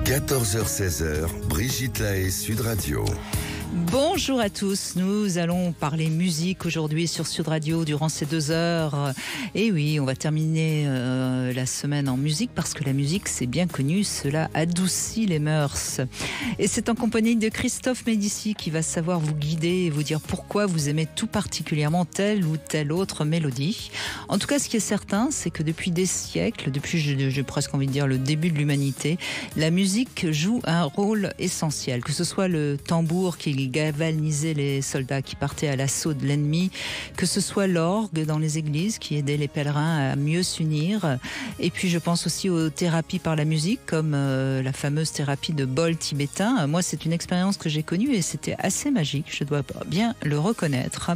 14h-16h, Brigitte Lahaie, Sud Radio. Bonjour à tous, nous allons parler musique aujourd'hui sur Sud Radio durant ces 2 heures. Et oui, on va terminer la semaine en musique parce que la musique, c'est bien connu, cela adoucit les mœurs. Et c'est en compagnie de Christophe Médicis qui va savoir vous guider et vous dire pourquoi vous aimez tout particulièrement telle ou telle autre mélodie. En tout cas, ce qui est certain, c'est que depuis des siècles, depuis j'ai presque envie de dire le début de l'humanité, la musique joue un rôle essentiel, que ce soit le tambour qui galvanisait les soldats qui partaient à l'assaut de l'ennemi, que ce soit l'orgue dans les églises qui aidait les pèlerins à mieux s'unir, et puis je pense aussi aux thérapies par la musique comme la fameuse thérapie de bol tibétain. Moi, c'est une expérience que j'ai connue et c'était assez magique, je dois bien le reconnaître.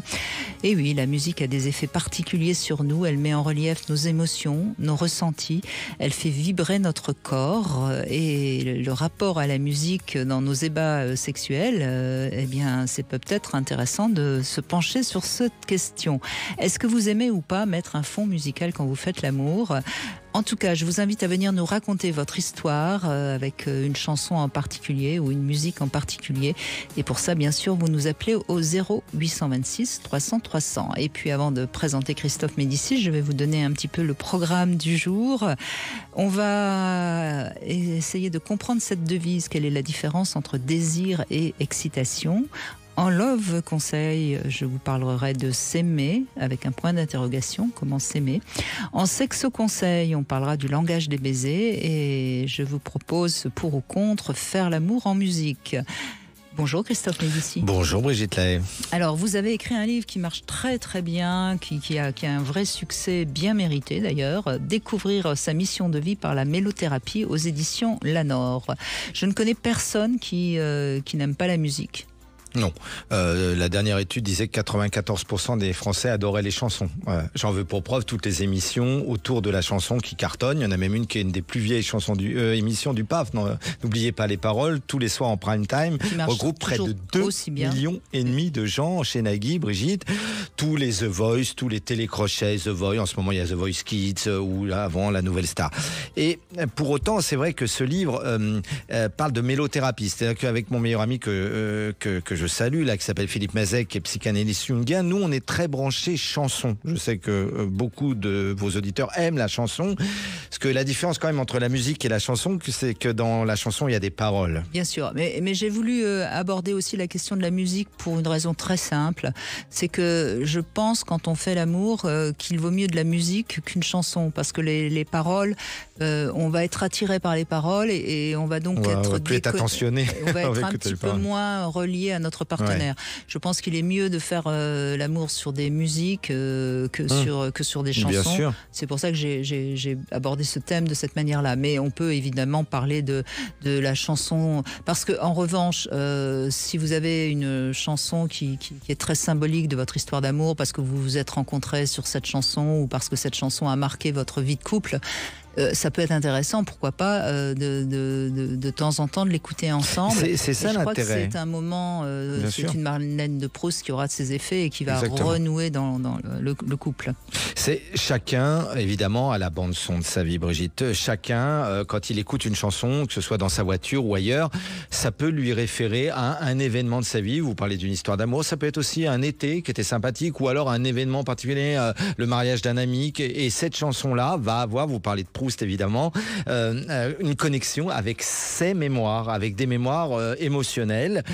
Et oui, la musique a des effets particuliers sur nous, elle met en relief nos émotions, nos ressentis, elle fait vibrer notre corps, et le rapport à la musique dans nos ébats sexuels, eh bien, c'est peut-être intéressant de se pencher sur cette question. Est-ce que vous aimez ou pas mettre un fond musical quand vous faites l'amour ? En tout cas, je vous invite à venir nous raconter votre histoire avec une chanson en particulier ou une musique en particulier. Et pour ça, bien sûr, vous nous appelez au 0826 300 300. Et puis, avant de présenter Christophe Médicis, je vais vous donner un petit peu le programme du jour. On va essayer de comprendre cette devise. Quelle est la différence entre désir et excitation ? En Love Conseil, je vous parlerai de s'aimer avec un point d'interrogation, comment s'aimer. En Sexo Conseil, on parlera du langage des baisers et je vous propose pour ou contre faire l'amour en musique. Bonjour Christophe Médicis. Bonjour Brigitte Lahaie. Alors vous avez écrit un livre qui marche très très bien, qui a un vrai succès bien mérité d'ailleurs, Découvrir sa mission de vie par la mélothérapie aux éditions Lanor. Je ne connais personne qui n'aime pas la musique. Non, la dernière étude disait que 94% des Français adoraient les chansons. J'en veux pour preuve toutes les émissions autour de la chanson qui cartonnent. Il y en a même une qui est une des plus vieilles émissions du PAF. N'oubliez pas les paroles, tous les soirs en prime time, regroupe près de 2,5 millions de gens chez Nagui, Brigitte. Tous les The Voice, tous les télécrochets The Voice. En ce moment, il y a The Voice Kids ou là, avant la Nouvelle Star. Et pour autant, c'est vrai que ce livre parle de mélothérapie. C'est-à-dire qu'avec mon meilleur ami que je salue, là, qui s'appelle Philippe Mazet, qui est psychanalyste jungien, nous, on est très branchés chansons. Je sais que beaucoup de vos auditeurs aiment la chanson, parce que la différence quand même entre la musique et la chanson, c'est que dans la chanson, il y a des paroles. Bien sûr, mais j'ai voulu aborder aussi la question de la musique pour une raison très simple. C'est que je pense, quand on fait l'amour, qu'il vaut mieux de la musique qu'une chanson, parce que les paroles, on va être attiré par les paroles et on va donc on va plus être attentionné. On va être un petit peu moins relié à notre partenaire. Ouais. Je pense qu'il est mieux de faire l'amour sur des musiques que sur des chansons. Bien sûr. C'est pour ça que j'ai abordé ce thème de cette manière-là. Mais on peut évidemment parler de la chanson, parce que en revanche, si vous avez une chanson qui est très symbolique de votre histoire d'amour, parce que vous vous êtes rencontrés sur cette chanson ou parce que cette chanson a marqué votre vie de couple, ça peut être intéressant, pourquoi pas, de temps en temps de l'écouter ensemble. C'est ça l'intérêt. Je crois que c'est un moment, c'est une Marlène de Proust qui aura de ses effets et qui va renouer dans le couple. C'est chacun, évidemment, à la bande son de sa vie, Brigitte. Chacun, quand il écoute une chanson, que ce soit dans sa voiture ou ailleurs, ça peut lui référer à un événement de sa vie. Vous parlez d'une histoire d'amour, ça peut être aussi un été qui était sympathique ou alors un événement particulier, le mariage d'un ami. Et cette chanson-là va avoir, vous parlez de Proust évidemment, une connexion avec ses mémoires, avec des mémoires émotionnelles.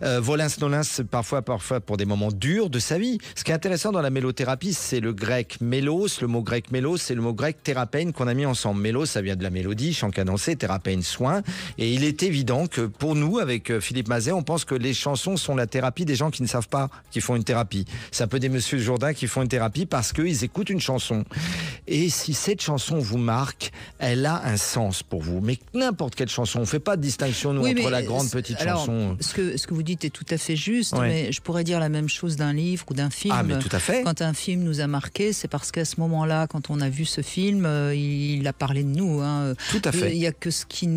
Volins nolins, parfois pour des moments durs de sa vie. Ce qui est intéressant dans la mélothérapie, c'est le grec mélos. Le mot grec mélos, c'est le mot grec thérapène qu'on a mis ensemble. Mélos, ça vient de la mélodie, chant cadencé, thérapène, soin. Et il est évident que pour nous, avec Philippe Mazet, on pense que les chansons sont la thérapie des gens qui ne savent pas qu'ils font une thérapie. C'est un peu des Monsieur Jourdain qui font une thérapie parce qu'ils écoutent une chanson. Et si cette chanson vous marque, elle a un sens pour vous. Mais n'importe quelle chanson, on ne fait pas de distinction nous, entre la grande, petite chanson. Ce que vous dites dites est tout à fait juste, Ouais. mais je pourrais dire la même chose d'un livre ou d'un film. Ah, mais tout à fait. Quand un film nous a marqué, c'est parce qu'à ce moment-là, quand on a vu ce film, il a parlé de nous. Hein. Tout à fait. Il n'y a que ce qui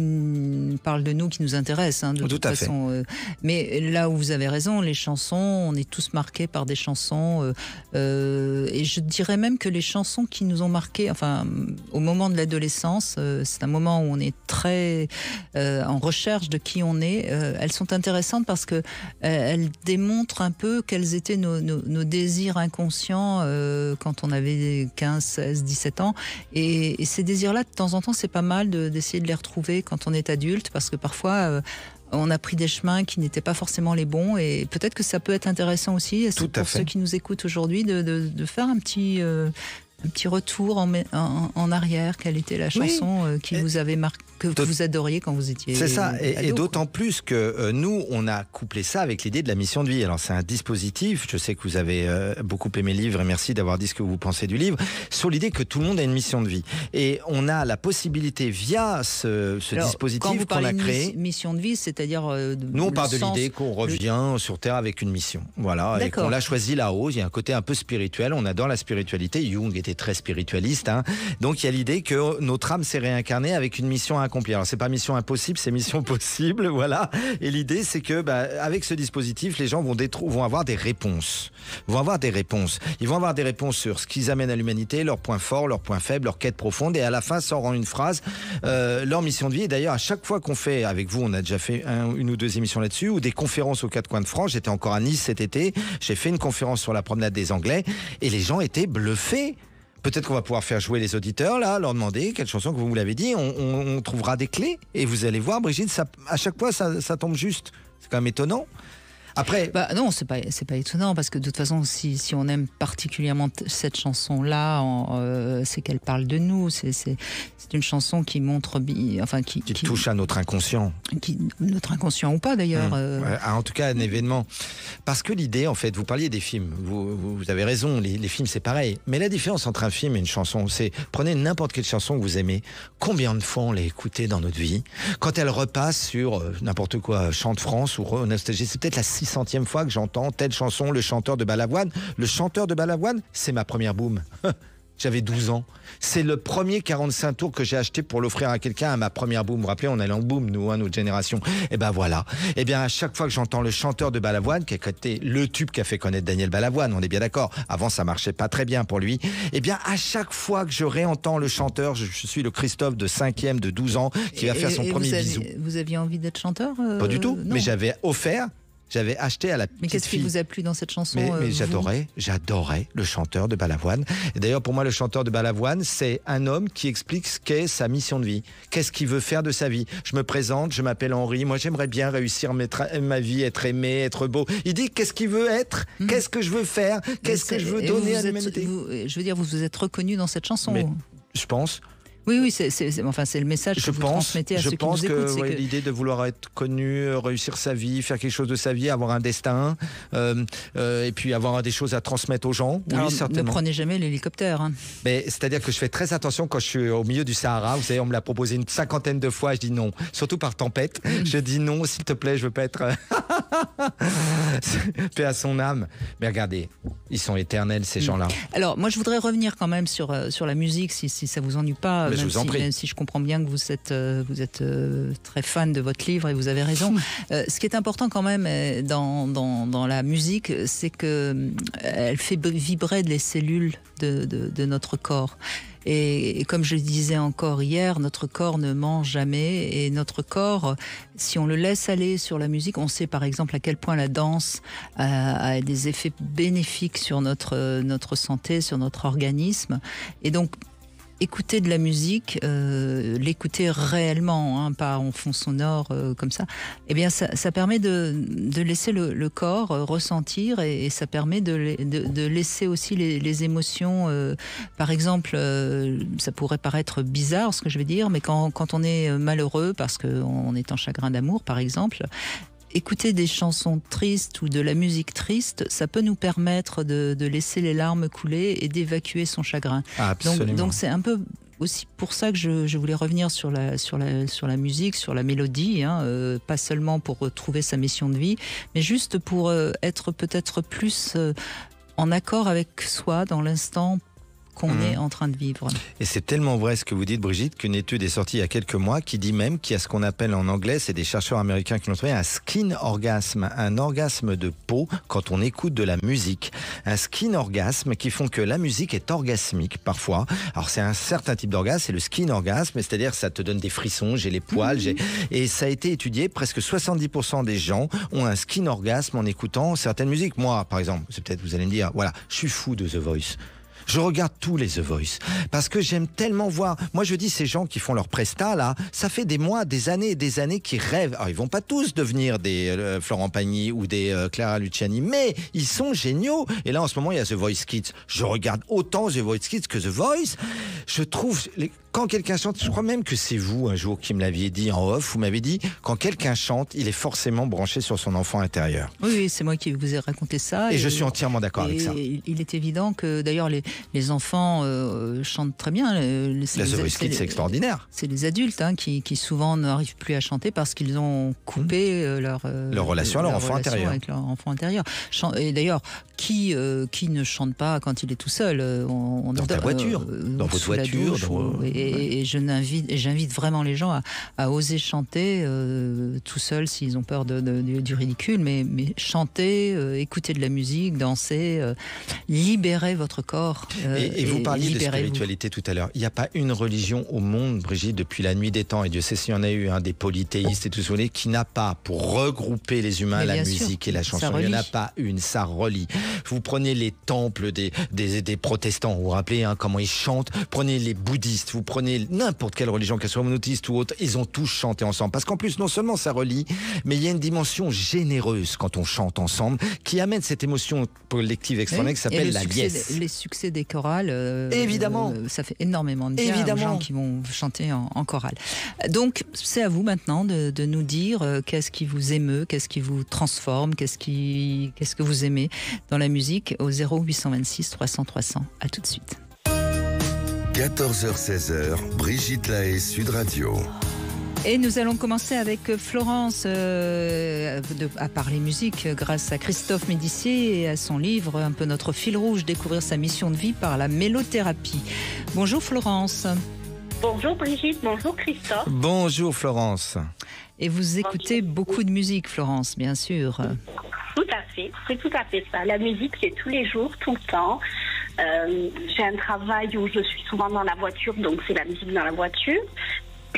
parle de nous qui nous intéresse, hein, de Tout toute à fait. façon. Mais là où vous avez raison, les chansons, on est tous marqués par des chansons. Et je dirais même que les chansons qui nous ont marqués, enfin, au moment de l'adolescence, c'est un moment où on est très en recherche de qui on est. Elles sont intéressantes parce que elles démontrent un peu quels étaient nos désirs inconscients quand on avait 15, 16, 17 ans. Et ces désirs-là, de temps en temps, c'est pas mal d'essayer de les retrouver quand on est adulte, parce que parfois, on a pris des chemins qui n'étaient pas forcément les bons. Et peut-être que ça peut être intéressant aussi, Tout à pour fait. ceux qui nous écoutent aujourd'hui, de faire un petit retour en arrière. Quelle était la chanson qui vous avait marqué, que vous adoriez quand vous étiez C'est ça, et ado, d'autant plus que nous, on a couplé ça avec l'idée de la mission de vie. Alors c'est un dispositif, je sais que vous avez beaucoup aimé le livre, et merci d'avoir dit ce que vous pensez du livre, sur l'idée que tout le monde a une mission de vie. Et on a la possibilité, via ce Alors, dispositif quand vous qu'on parlez a de créé, mission de vie, c'est-à-dire nous on part de l'idée qu'on revient sur Terre avec une mission. Voilà, et D'accord. qu'on l'a choisi là-haut. Il y a un côté un peu spirituel, on adore la spiritualité, Jung était très spiritualiste, hein. Donc il y a l'idée que notre âme s'est réincarnée avec une mission à accomplir. Alors c'est pas mission impossible, c'est mission possible, voilà. Et l'idée, c'est que, avec ce dispositif, les gens vont avoir des réponses. Ils vont avoir des réponses sur ce qu'ils amènent à l'humanité, leurs points forts, leurs points faibles, leurs quêtes profondes. Et à la fin, sort en une phrase leur mission de vie. Et d'ailleurs, à chaque fois qu'on fait, avec vous, on a déjà fait une ou deux émissions là-dessus, ou des conférences aux quatre coins de France. J'étais encore à Nice cet été. J'ai fait une conférence sur la promenade des Anglais. Et les gens étaient bluffés. Peut-être qu'on va pouvoir faire jouer les auditeurs, là, leur demander quelle chanson, que vous l'avez dit, on trouvera des clés. Et vous allez voir, Brigitte, à chaque fois, ça tombe juste. C'est quand même étonnant. Après, non, c'est pas étonnant, parce que de toute façon, si on aime particulièrement cette chanson-là, c'est qu'elle parle de nous. C'est une chanson qui montre, qui touche à notre inconscient. Notre inconscient ou pas d'ailleurs. Ouais, en tout cas, un événement. Parce que l'idée, en fait, vous parliez des films. Vous avez raison, les films, c'est pareil. Mais la différence entre un film et une chanson, c'est prenez n'importe quelle chanson que vous aimez. Combien de fois on l'a écoutée dans notre vie? Quand elle repasse sur n'importe quoi, Chante France ou Nostalgie, c'est peut-être la 600e fois que j'entends telle chanson, Le chanteur de Balavoine. Le chanteur de Balavoine, c'est ma première boum. J'avais 12 ans. C'est le premier 45 tours que j'ai acheté pour l'offrir à quelqu'un à ma première boum. Vous vous rappelez, on allait en boum, nous, notre génération. Et ben voilà. Et bien, à chaque fois que j'entends Le chanteur de Balavoine, qui a été le tube qui a fait connaître Daniel Balavoine, on est bien d'accord. Avant, ça marchait pas très bien pour lui. Et bien, à chaque fois que je réentends le chanteur, je suis le Christophe de 5e, de 12 ans, qui va faire son premier bisou. Vous aviez envie d'être chanteur Pas du tout. Non. Mais j'avais acheté à la petite Mais qu'est-ce qui fille. vous a plu dans cette chanson? Mais j'adorais le chanteur de Balavoine. Et d'ailleurs, pour moi, le chanteur de Balavoine, c'est un homme qui explique ce qu'est sa mission de vie. Qu'est-ce qu'il veut faire de sa vie? Je me présente, je m'appelle Henri. Moi, j'aimerais bien réussir ma vie, être aimé, être beau. Il dit qu'est-ce qu'il veut être? Qu'est-ce que je veux faire? Qu'est-ce que je veux donner à l'humanité? Je veux dire, vous vous êtes reconnu dans cette chanson. Mais je pense. Oui, c'est le message que vous transmettez à ceux qui nous écoutent. Je pense que l'idée de vouloir être connu, réussir sa vie, faire quelque chose de sa vie, avoir un destin, et puis avoir des choses à transmettre aux gens. Alors, oui, certainement. ne prenez jamais l'hélicoptère. Hein. Mais c'est-à-dire que je fais très attention quand je suis au milieu du Sahara. Vous savez, on me l'a proposé une 50aine de fois. Je dis non, surtout par tempête. Je dis non, s'il te plaît, je veux pas être paix à son âme. Mais regardez, ils sont éternels ces gens-là. Alors moi, je voudrais revenir quand même sur la musique, si ça vous ennuie pas. Même si je comprends bien que vous êtes très fan de votre livre, et vous avez raison. Ce qui est important quand même dans la musique, c'est que elle fait vibrer les cellules de notre corps. Et comme je le disais encore hier, notre corps ne ment jamais, et notre corps, si on le laisse aller sur la musique, on sait par exemple à quel point la danse a des effets bénéfiques sur notre santé, sur notre organisme. Et donc, écouter de la musique, l'écouter réellement, pas en fond sonore comme ça, eh bien ça permet de laisser le corps ressentir, et ça permet de laisser aussi les émotions. Par exemple, ça pourrait paraître bizarre ce que je vais dire, mais quand on est malheureux parce qu'on est en chagrin d'amour, par exemple, écouter des chansons tristes ou de la musique triste, ça peut nous permettre de laisser les larmes couler et d'évacuer son chagrin. Absolument. Donc c'est un peu aussi pour ça que je voulais revenir sur la musique, sur la mélodie, pas seulement pour retrouver sa mission de vie, mais juste pour être peut-être plus en accord avec soi dans l'instant qu'on est en train de vivre. Et c'est tellement vrai ce que vous dites, Brigitte, qu'une étude est sortie il y a quelques mois qui dit même qu'il y a ce qu'on appelle en anglais, c'est des chercheurs américains qui l'ont trouvé, un skin orgasme, un orgasme de peau quand on écoute de la musique. Un skin orgasme qui font que la musique est orgasmique parfois. Alors c'est un certain type d'orgasme, c'est le skin orgasme, c'est-à-dire que ça te donne des frissons, j'ai les poils, et ça a été étudié, presque 70% des gens ont un skin orgasme en écoutant certaines musiques. Moi, par exemple, c'est peut-être vous allez me dire, voilà, je suis fou de The Voice. Je regarde tous les The Voice parce que j'aime tellement voir. Moi, je dis ces gens qui font leur presta là, ça fait des mois, des années et des années qu'ils rêvent. Alors, ils vont pas tous devenir des Florent Pagny ou des Clara Luciani, mais ils sont géniaux. Et là, en ce moment, il y a The Voice Kids. Je regarde autant The Voice Kids que The Voice. Je trouve quand quelqu'un chante, je crois même que c'est vous un jour qui me l'aviez dit en off. Vous m'avez dit quand quelqu'un chante, il est forcément branché sur son enfant intérieur. Oui, c'est moi qui vous ai raconté ça. Et je suis entièrement d'accord avec ça. Il est évident que d'ailleurs les enfants chantent très bien. The Voice Kids, c'est extraordinaire. C'est les adultes qui souvent n'arrivent plus à chanter parce qu'ils ont coupé leur relation à leur enfant intérieur. Avec leur enfant intérieur. Et d'ailleurs, qui ne chante pas quand il est tout seul dans ta voiture, dans votre voiture. Et j'invite vraiment les gens à oser chanter tout seul s'ils ont peur du ridicule, mais chanter, écouter de la musique, danser, libérer votre corps. Et vous parliez de spiritualité tout à l'heure. Il n'y a pas une religion au monde, Brigitte, depuis la nuit des temps, et Dieu sait s'il y en a eu, des polythéistes et tout ça, qui n'a pas, pour regrouper les humains, la musique et la chanson. Il n'y en a pas une, ça relie. Vous prenez les temples des protestants, vous vous rappelez comment ils chantent, prenez les bouddhistes, vous prenez n'importe quelle religion, qu'elle soit monothéiste ou autre, ils ont tous chanté ensemble. Parce qu'en plus, non seulement ça relie, mais il y a une dimension généreuse quand on chante ensemble, qui amène cette émotion collective extraordinaire qui s'appelle la liesse. Les succès des chorales, évidemment, ça fait énormément de bien aux gens qui vont chanter en chorale. Donc, c'est à vous maintenant de nous dire qu'est-ce qui vous émeut, qu'est-ce qui vous transforme, qu'est-ce que vous aimez dans la musique au 0826 300 300. À tout de suite. 14h-16h, Brigitte Lahaie, Sud Radio. Et nous allons commencer avec Florence à parler musique grâce à Christophe Médissier et à son livre, un peu notre fil rouge, découvrir sa mission de vie par la mélothérapie. Bonjour Florence. Bonjour Brigitte, bonjour Christophe. Bonjour Florence. Et vous écoutez beaucoup de musique, Florence, bien sûr. Tout à fait, c'est tout à fait ça. La musique, c'est tous les jours, tout le temps. J'ai un travail où je suis souvent dans la voiture, donc c'est la musique dans la voiture.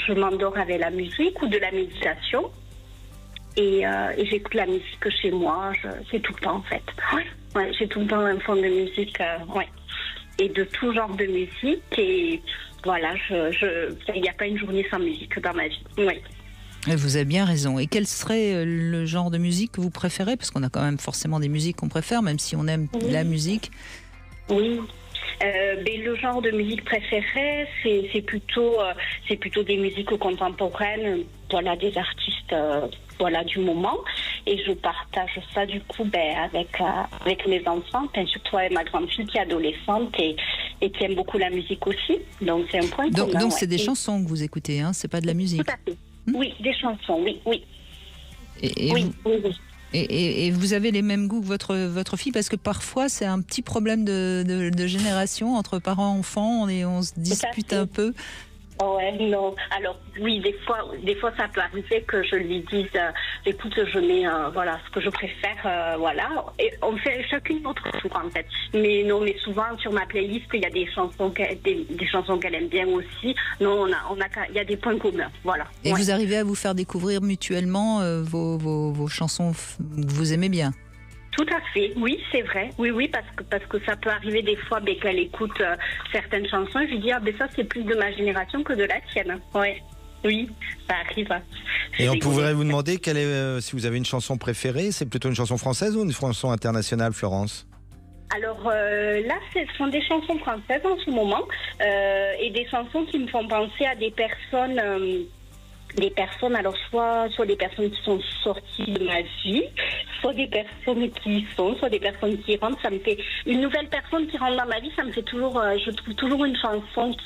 Je m'endors avec la musique ou de la méditation. Et j'écoute la musique chez moi, c'est tout le temps en fait. Ouais, j'ai tout le temps un fond de musique, et de tout genre de musique. Et voilà, il n'y a pas une journée sans musique dans ma vie. Ouais. Vous avez bien raison. Et quel serait le genre de musique que vous préférez? Parce qu'on a quand même forcément des musiques qu'on préfère, même si on aime la musique. Oui. Le genre de musique préféré, c'est plutôt des musiques contemporaines, voilà, des artistes du moment. Et je partage ça du coup avec mes enfants, surtout avec ma grande fille qui est adolescente et qui aime beaucoup la musique aussi. Donc c'est un point commun. Donc c'est des chansons que vous écoutez, c'est pas de la musique. Tout à fait. Oui, des chansons, oui. Oui. Et vous avez les mêmes goûts que votre fille, parce que parfois c'est un petit problème de génération entre parents-enfants, on se dispute un peu. Ouais, non. Alors oui, des fois ça peut arriver que je lui dise écoute, je mets ce que je préfère, voilà. Et on fait chacune notre tour en fait. Mais souvent sur ma playlist il y a des chansons qu'elle aime bien aussi. Non, il y a des points communs, voilà. Et vous arrivez à vous faire découvrir mutuellement vos chansons que vous aimez bien? Tout à fait, oui, c'est vrai. Oui, parce que ça peut arriver des fois qu'elle écoute certaines chansons. Je lui dis, ça c'est plus de ma génération que de la tienne. Ouais. Oui, ça arrive. Et on pourrait vous demander si vous avez une chanson préférée, c'est plutôt une chanson française ou une chanson internationale, Florence? Alors là, ce sont des chansons françaises en ce moment et des chansons qui me font penser à des personnes... alors soit des personnes qui sont sorties de ma vie, soit des personnes qui soit des personnes qui rentrent. Ça me fait une nouvelle personne qui rentre dans ma vie, ça me fait toujours, je trouve toujours une chanson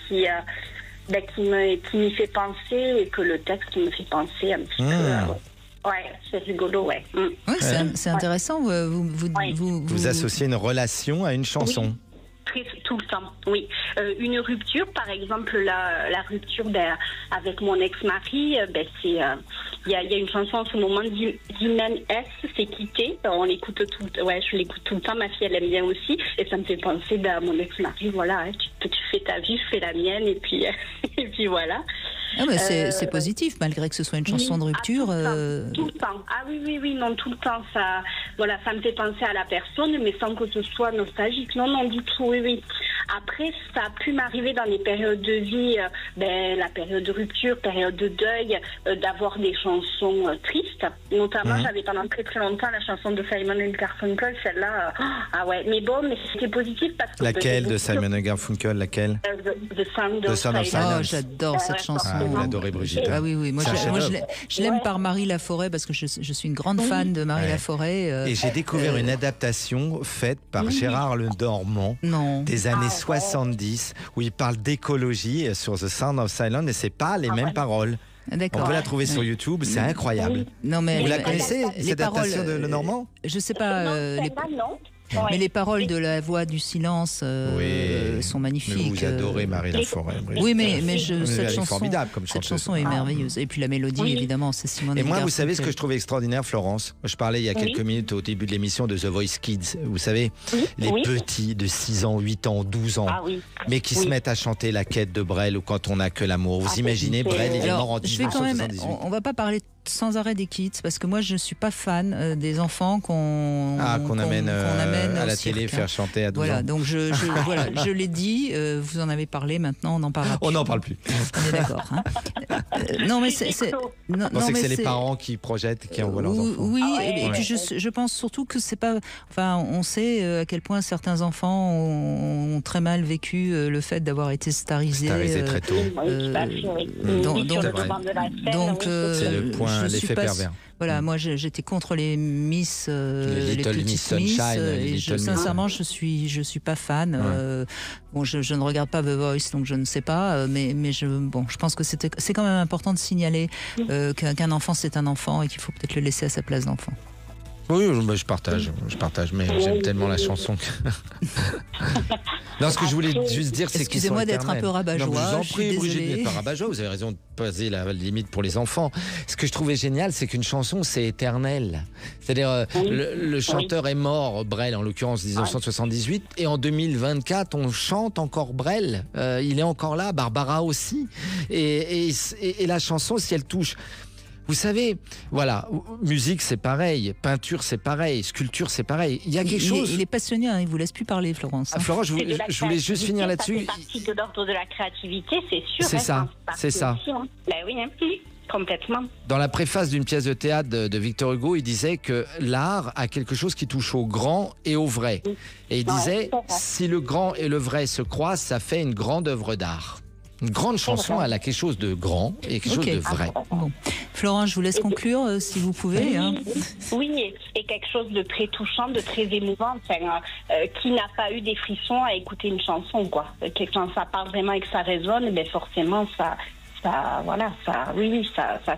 qui m'y fait penser et que le texte me fait penser un petit peu. Ouais, c'est rigolo, ouais. Ouais, c'est intéressant. Vous associez une relation à une chanson. Tout le temps, oui. Une rupture, par exemple, la rupture avec mon ex-mari, il y a une chanson en ce moment d'Imen S, c'est Quitter. On l'écoute je l'écoute tout le temps. Ma fille, elle aime bien aussi, et ça me fait penser à mon ex-mari. Voilà, tu fais ta vie, je fais la mienne, et puis voilà. Ah bah c'est positif, malgré que ce soit une chanson de rupture. Tout le temps. Ah oui, non, tout le temps. Ça me fait penser à la personne, mais sans que ce soit nostalgique. Non, du tout, oui. Après, ça a pu m'arriver dans les périodes de vie, la période de rupture, période de deuil, d'avoir des chansons tristes. Notamment, j'avais pendant très très longtemps la chanson de Simon & Garfunkel, celle-là. Mais c'était positif parce que... Laquelle de Simon & Garfunkel, laquelle? The Sound of Silence. Oh, j'adore cette chanson. Vous l'adorez, Brigitte. Ah oui, moi je l'aime par Marie Laforêt parce que je suis une grande fan de Marie Laforêt. Et j'ai découvert une adaptation faite par Gérard Lenormand des années 70 où il parle d'écologie sur The Sound of Silence et c'est pas les mêmes paroles. On peut la trouver sur YouTube, c'est incroyable. Non, mais vous la connaissez, cette adaptation de Lenormand? Je sais pas. Mais les paroles de La Voix du Silence sont magnifiques. Mais vous adorez Marie Laforêt. Oui, mais cette chanson est merveilleuse. Et puis la mélodie, évidemment, c'est Simone. Et moi, vous savez ce que je trouve extraordinaire, Florence? Je parlais il y a quelques minutes au début de l'émission de The Voice Kids. Vous savez, les petits de 6 ans, 8 ans, 12 ans, mais qui se mettent à chanter la quête de Brel ou Quand on n'a que l'amour. Vous imaginez, Brel, il est mort en 1978. On va pas parler sans arrêt des kids parce que moi je suis pas fan des enfants qu'on amène à la télé faire chanter à 12 ans. Donc je l'ai dit, vous en avez parlé, maintenant on n'en parle plus. On n'en parle plus. On est d'accord. Non mais c'est que c'est les parents qui projettent, qui envoient leurs enfants. Oui, et puis je pense surtout que c'est pas. Enfin, on sait à quel point certains enfants ont très mal vécu le fait d'avoir été starisés très tôt. Donc c'est le point. L'effet pervers. Voilà, moi j'étais contre les Miss, les petites Miss, et sincèrement je suis pas fan. Je ne regarde pas The Voice, donc je ne sais pas, mais je pense que c'est quand même important de signaler qu'un enfant c'est un enfant et qu'il faut peut-être le laisser à sa place d'enfant. Oui, je partage, mais j'aime tellement la chanson que... Non, ce que je voulais juste dire, c'est qu'ils sont excusez-moi d'être un peu rabat-joie. Non, je vous en prie, Brigitte, n'êtes pas rabat-joie, vous avez raison de poser la limite pour les enfants. Ce que je trouvais génial, c'est qu'une chanson, c'est éternel. C'est-à-dire, le chanteur est mort, Brel, en l'occurrence 1978, et en 2024, on chante encore Brel. Il est encore là, Barbara aussi. Et la chanson, si elle touche... Vous savez, voilà, musique c'est pareil, peinture c'est pareil, sculpture c'est pareil. Il y a quelque chose. Il est passionné, il vous laisse plus parler, Florence. Florence, je voulais juste finir là-dessus. Ça fait partie de l'ordre de la créativité, c'est sûr. C'est ça, c'est ça. Complètement. Dans la préface d'une pièce de théâtre de Victor Hugo, il disait que l'art a quelque chose qui touche au grand et au vrai. Et il disait, si le grand et le vrai se croisent, ça fait une grande œuvre d'art. Une grande chanson, elle a quelque chose de grand et quelque chose de vrai. Bon. Florence, je vous laisse conclure, si vous pouvez. Oui, et quelque chose de très touchant, de très émouvant. Qui n'a pas eu des frissons à écouter une chanson, quoi. Quand ça parle vraiment et que ça résonne, forcément, ça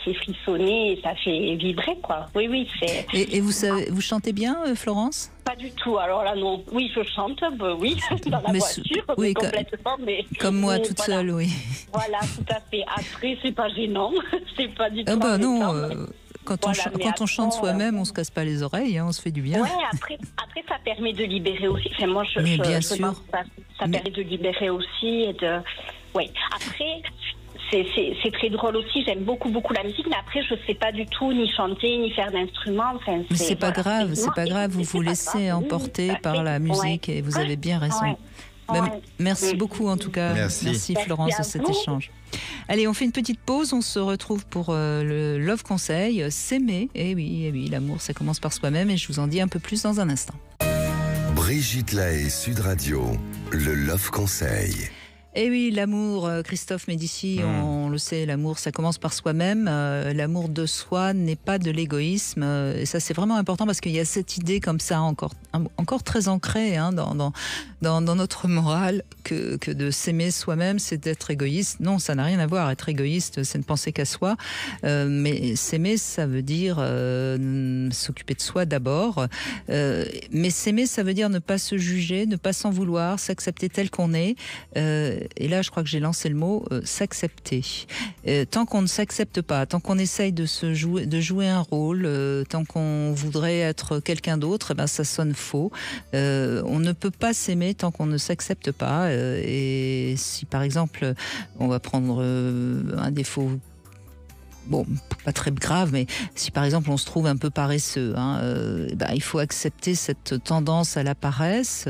fait frissonner et ça fait vibrer, quoi. Oui, c'est... Et vous chantez bien, Florence? Pas du tout, alors là, non. Oui, je chante, oui, dans la voiture, complètement, mais... Comme moi, toute seule, oui. Voilà, tout à fait. Après, c'est pas gênant, c'est pas du tout... Quand on chante soi-même, on se casse pas les oreilles, on se fait du bien. Ouais, après ça permet de libérer aussi. Enfin, moi, bien sûr. Ça permet de libérer aussi et de... Oui, après... C'est très drôle aussi, j'aime beaucoup la musique, mais après je sais pas du tout ni chanter ni faire d'instruments. Mais c'est pas grave, vous vous laissez emporter par la musique et vous avez bien raison. Merci beaucoup en tout cas, merci Florence de cet échange. Allez, on fait une petite pause, on se retrouve pour le Love Conseil, s'aimer, et oui, l'amour ça commence par soi-même et je vous en dis un peu plus dans un instant. Brigitte Lahaie, Sud Radio, le Love Conseil. Et oui, l'amour, Christophe Médici, on le sait, l'amour, ça commence par soi-même. L'amour de soi n'est pas de l'égoïsme. Et ça, c'est vraiment important parce qu'il y a cette idée comme ça encore très ancrée dans notre morale que de s'aimer soi-même, c'est d'être égoïste. Non, ça n'a rien à voir. Être égoïste, c'est ne penser qu'à soi. Mais s'aimer, ça veut dire s'occuper de soi d'abord. Mais s'aimer, ça veut dire ne pas se juger, ne pas s'en vouloir, s'accepter tel qu'on est. Et là, je crois que j'ai lancé le mot s'accepter. Tant qu'on ne s'accepte pas, tant qu'on essaye de jouer un rôle, tant qu'on voudrait être quelqu'un d'autre, eh ben, ça sonne faux. On ne peut pas s'aimer tant qu'on ne s'accepte pas. Et si, par exemple, on va prendre un défaut... Bon, pas très grave, mais si par exemple on se trouve un peu paresseux, il faut accepter cette tendance à la paresse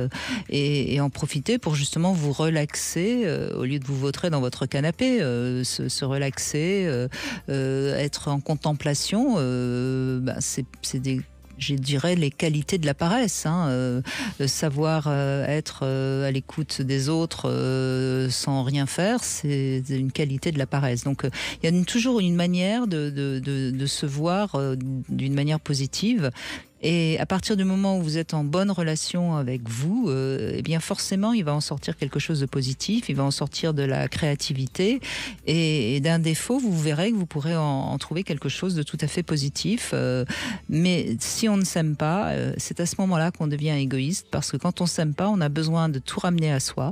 et en profiter pour justement vous relaxer au lieu de vous vautrer dans votre canapé, se relaxer, être en contemplation. C'est des... je dirais les qualités de la paresse, savoir être à l'écoute des autres sans rien faire, c'est une qualité de la paresse. Donc il y a toujours une manière de se voir d'une manière positive. Et à partir du moment où vous êtes en bonne relation avec vous, eh bien forcément, il va en sortir quelque chose de positif, il va en sortir de la créativité. Et d'un défaut, vous verrez que vous pourrez en trouver quelque chose de tout à fait positif. Mais si on ne s'aime pas, c'est à ce moment-là qu'on devient égoïste, parce que quand on ne s'aime pas, on a besoin de tout ramener à soi.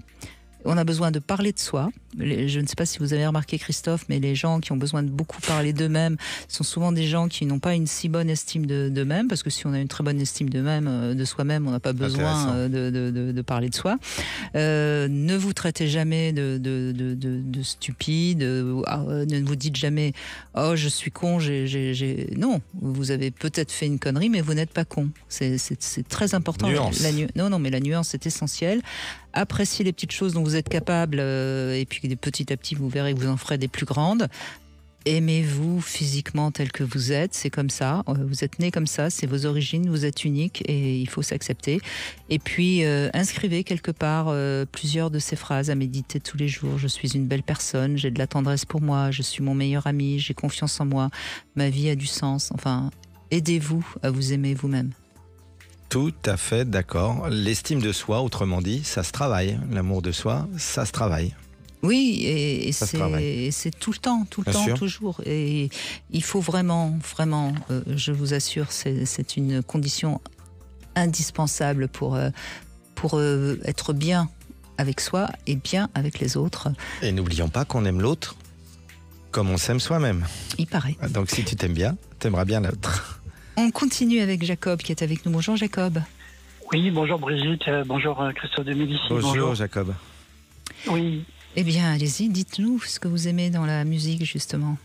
On a besoin de parler de soi. Je ne sais pas si vous avez remarqué, Christophe, mais les gens qui ont besoin de beaucoup parler d'eux-mêmes sont souvent des gens qui n'ont pas une si bonne estime d'eux-mêmes, parce que si on a une très bonne estime de soi-même, on n'a pas besoin de parler de soi. Ne vous traitez jamais de stupide. Ne vous dites jamais « Oh, je suis con, Non, vous avez peut-être fait une connerie, mais vous n'êtes pas con. C'est très important. Nuance. Non, mais la nuance est essentielle. Appréciez les petites choses dont vous êtes capable, et puis petit à petit, vous verrez que vous en ferez des plus grandes. Aimez-vous physiquement tel que vous êtes, c'est comme ça, vous êtes né comme ça, c'est vos origines, vous êtes unique et il faut s'accepter. Et puis inscrivez quelque part plusieurs de ces phrases à méditer tous les jours. Je suis une belle personne, j'ai de la tendresse pour moi, je suis mon meilleur ami, j'ai confiance en moi, ma vie a du sens. Enfin, aidez-vous à vous aimer vous-même. Tout à fait d'accord. L'estime de soi, autrement dit, ça se travaille. L'amour de soi, ça se travaille. Oui, et c'est tout le temps, toujours. Et il faut vraiment, je vous assure, c'est une condition indispensable pour être bien avec soi et bien avec les autres. Et n'oublions pas qu'on aime l'autre comme on s'aime soi-même. Il paraît. Donc si tu t'aimes bien, t'aimeras bien l'autre. On continue avec Jacob qui est avec nous. Bonjour Jacob. Oui, bonjour Brigitte, bonjour Christophe de Médici. Bonjour Jacob. Oui. Eh bien, allez-y, dites-nous ce que vous aimez dans la musique, justement.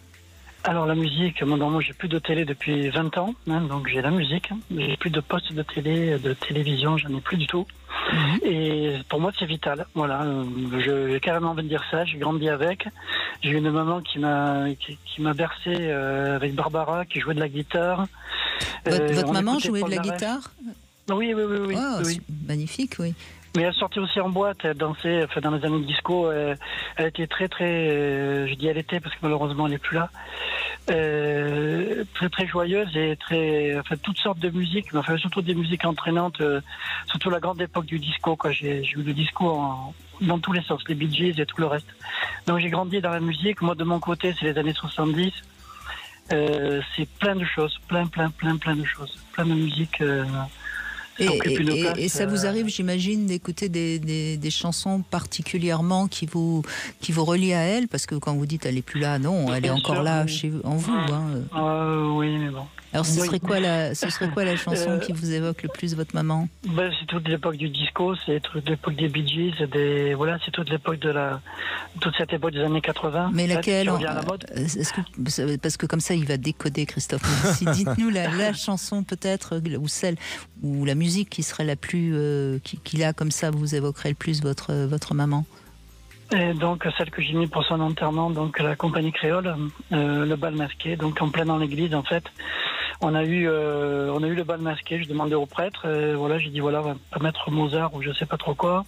Alors, la musique, moi, j'ai plus de télé depuis 20 ans, donc j'ai la musique. J'ai plus de poste de télé, de télévision, j'en ai plus du tout. Et pour moi, c'est vital. Voilà, j'ai carrément envie de dire ça. J'ai grandi avec. J'ai eu une maman qui m'a bercé avec Barbara, qui jouait de la guitare. Votre maman jouait de la guitare ? Oui. Oh, oui. Magnifique, oui. Mais elle sortait aussi en boîte, elle dansait dans les années de disco. Elle était très, je dis elle était parce que malheureusement elle n'est plus là. Très, très joyeuse et toutes sortes de musiques, mais surtout des musiques entraînantes, surtout la grande époque du disco, quoi. J'ai eu le disco dans tous les sens, les Bee Gees et tout le reste. Donc j'ai grandi dans la musique. Moi, de mon côté, c'est les années 70. C'est plein de choses, plein de choses, plein de musique. Et ça vous arrive, j'imagine, d'écouter des chansons particulièrement qui vous relient à elle, parce que quand vous dites elle est plus là, non, elle est encore là en vous. Oui, mais bon. Alors ce serait quoi la chanson qui vous évoque le plus votre maman ? C'est toute l'époque du disco, c'est toute l'époque des Bee Gees, c'est toute l'époque toute cette époque des années 80. Mais laquelle parce que comme ça il va décoder, Christophe. Dites-nous la chanson peut-être, ou celle ou la musique qui serait la plus qui là comme ça vous évoquerait le plus votre maman. Et donc celle que j'ai mis pour son enterrement, donc la compagnie créole, le bal masqué, donc en plein dans l'église en fait. On a eu le bal masqué. Je demandais au prêtre, voilà, j'ai dit voilà, on va pas mettre Mozart ou je sais pas trop quoi.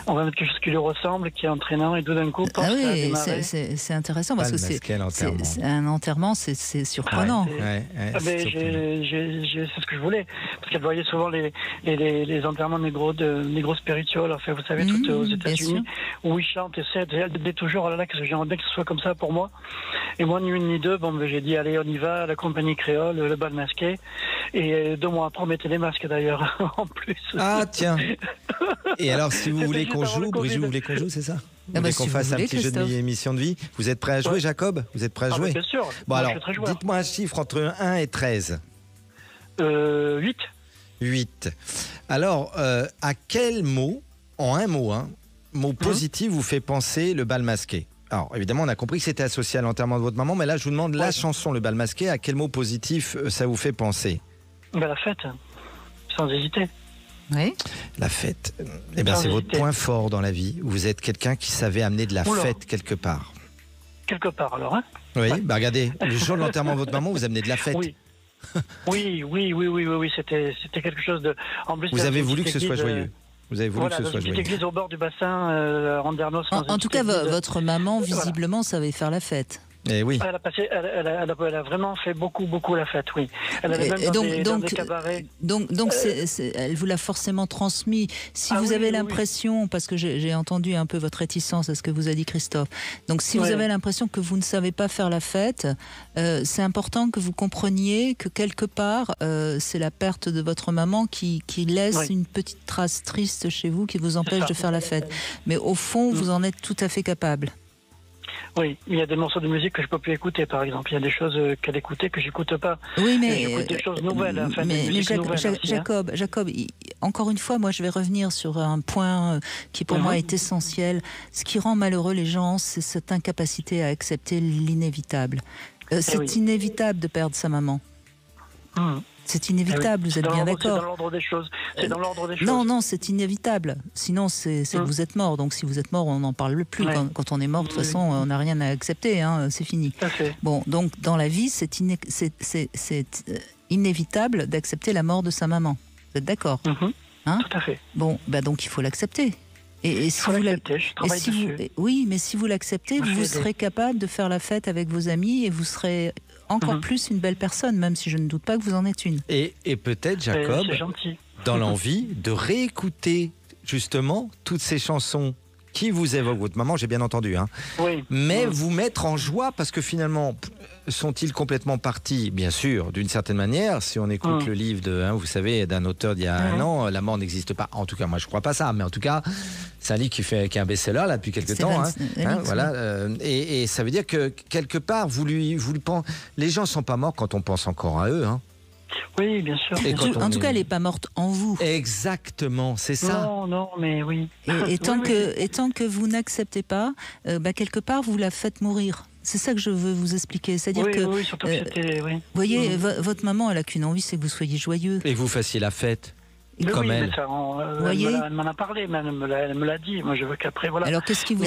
On va mettre quelque chose qui lui ressemble, qui est entraînant, et tout d'un coup, ah oui, c'est intéressant parce que c'est un enterrement, c'est surprenant. C'est ce que je voulais, parce qu'elle voyait souvent les enterrements négro spirituels, enfin, vous savez, toutes aux États-Unis, où ils chantent, et elle disait toujours, oh là là, que j'aimerais bien que ce soit comme ça pour moi. Et moi, ni une ni deux, j'ai dit, allez, on y va, la compagnie créole, le bal masqué. Et 2 mois après, on mettait les masques d'ailleurs, en plus. Ah, tiens. Et alors, si vous voulez qu'on joue, Brigitte, vous voulez qu'on joue, c'est ça? Vous voulez qu'on fasse un petit jeu d'émission de vie? Vous êtes prêt à jouer, Jacob? Vous êtes prêt à jouer? Bien sûr. Bon, alors, dites-moi un chiffre entre 1 et 13. 8. 8. Alors, à quel mot, en un mot, mot positif vous fait penser le bal masqué? Alors, évidemment, on a compris que c'était associé à l'enterrement de votre maman, mais là, je vous demande la chanson, le bal masqué, à quel mot positif ça vous fait penser? La fête, sans hésiter. Oui. La fête. Eh bien, c'est votre point fort dans la vie. Vous êtes quelqu'un qui savait amener de la fête quelque part. Quelque part, alors, hein? Oui, regardez, le jour de l'enterrement de votre maman, vous amenez de la fête. Oui, c'était quelque chose de... En plus, vous avez voulu que ce soit joyeux. Vous avez voulu que ce soit joyeux. Une petite église au bord du bassin, Andernos. En tout cas, votre maman, visiblement, savait faire la fête. Et oui. Elle a vraiment fait beaucoup la fête, oui. Elle avait même dans des cabarets. Donc elle vous l'a forcément transmis. Si vous avez l'impression, parce que j'ai entendu un peu votre réticence à ce que vous a dit Christophe, donc si vous avez l'impression que vous ne savez pas faire la fête, c'est important que vous compreniez que quelque part, c'est la perte de votre maman qui laisse une petite trace triste chez vous, qui vous empêche de faire la fête. Mais au fond, vous en êtes tout à fait capable. Oui, il y a des morceaux de musique que je peux plus écouter, par exemple. Il y a des choses qu'elle écoutait que j'écoute pas. Oui, mais j'écoute des choses nouvelles. Jacob, encore une fois, moi, je vais revenir sur un point qui pour moi est essentiel. Ce qui rend malheureux les gens, c'est cette incapacité à accepter l'inévitable. C'est inévitable de perdre sa maman. C'est inévitable, vous êtes bien d'accord? C'est dans l'ordre des choses. Non, c'est inévitable. Sinon, c'est que vous êtes mort. Donc, si vous êtes mort, on n'en parle plus. Quand on est mort, de toute façon, on n'a rien à accepter. C'est fini. Bon, donc, dans la vie, c'est inévitable d'accepter la mort de sa maman. Vous êtes d'accord? Tout à fait. Bon, donc, il faut l'accepter. Et si vous oui, mais si vous l'acceptez, vous serez capable de faire la fête avec vos amis et vous serez encore plus une belle personne, même si je ne doute pas que vous en êtes une. Et peut-être, Jacob, dans l'envie de réécouter justement toutes ces chansons qui vous évoquent votre maman, j'ai bien entendu, mais vous mettre en joie, parce que finalement, sont-ils complètement partis? Bien sûr, d'une certaine manière, si on écoute le livre vous savez, d'un auteur d'il y a 1 an, la mort n'existe pas. En tout cas, moi je ne crois pas ça, mais en tout cas, c'est un livre qui est un best-seller là depuis quelques temps. Voilà, et ça veut dire que quelque part, les gens ne sont pas morts quand on pense encore à eux. Oui, bien sûr. En tout cas, elle n'est pas morte en vous. Exactement, c'est ça. Non, mais oui. Et tant que vous n'acceptez pas, quelque part, vous la faites mourir. C'est ça que je veux vous expliquer. C'est-à-dire que, surtout que c'était... Vous voyez, votre maman, elle n'a qu'une envie, c'est que vous soyez joyeux. Et que vous fassiez la fête. Comme elle. Elle m'en a parlé, elle me l'a dit. Moi, je veux qu'après, voilà. Alors, qu'est-ce qui vous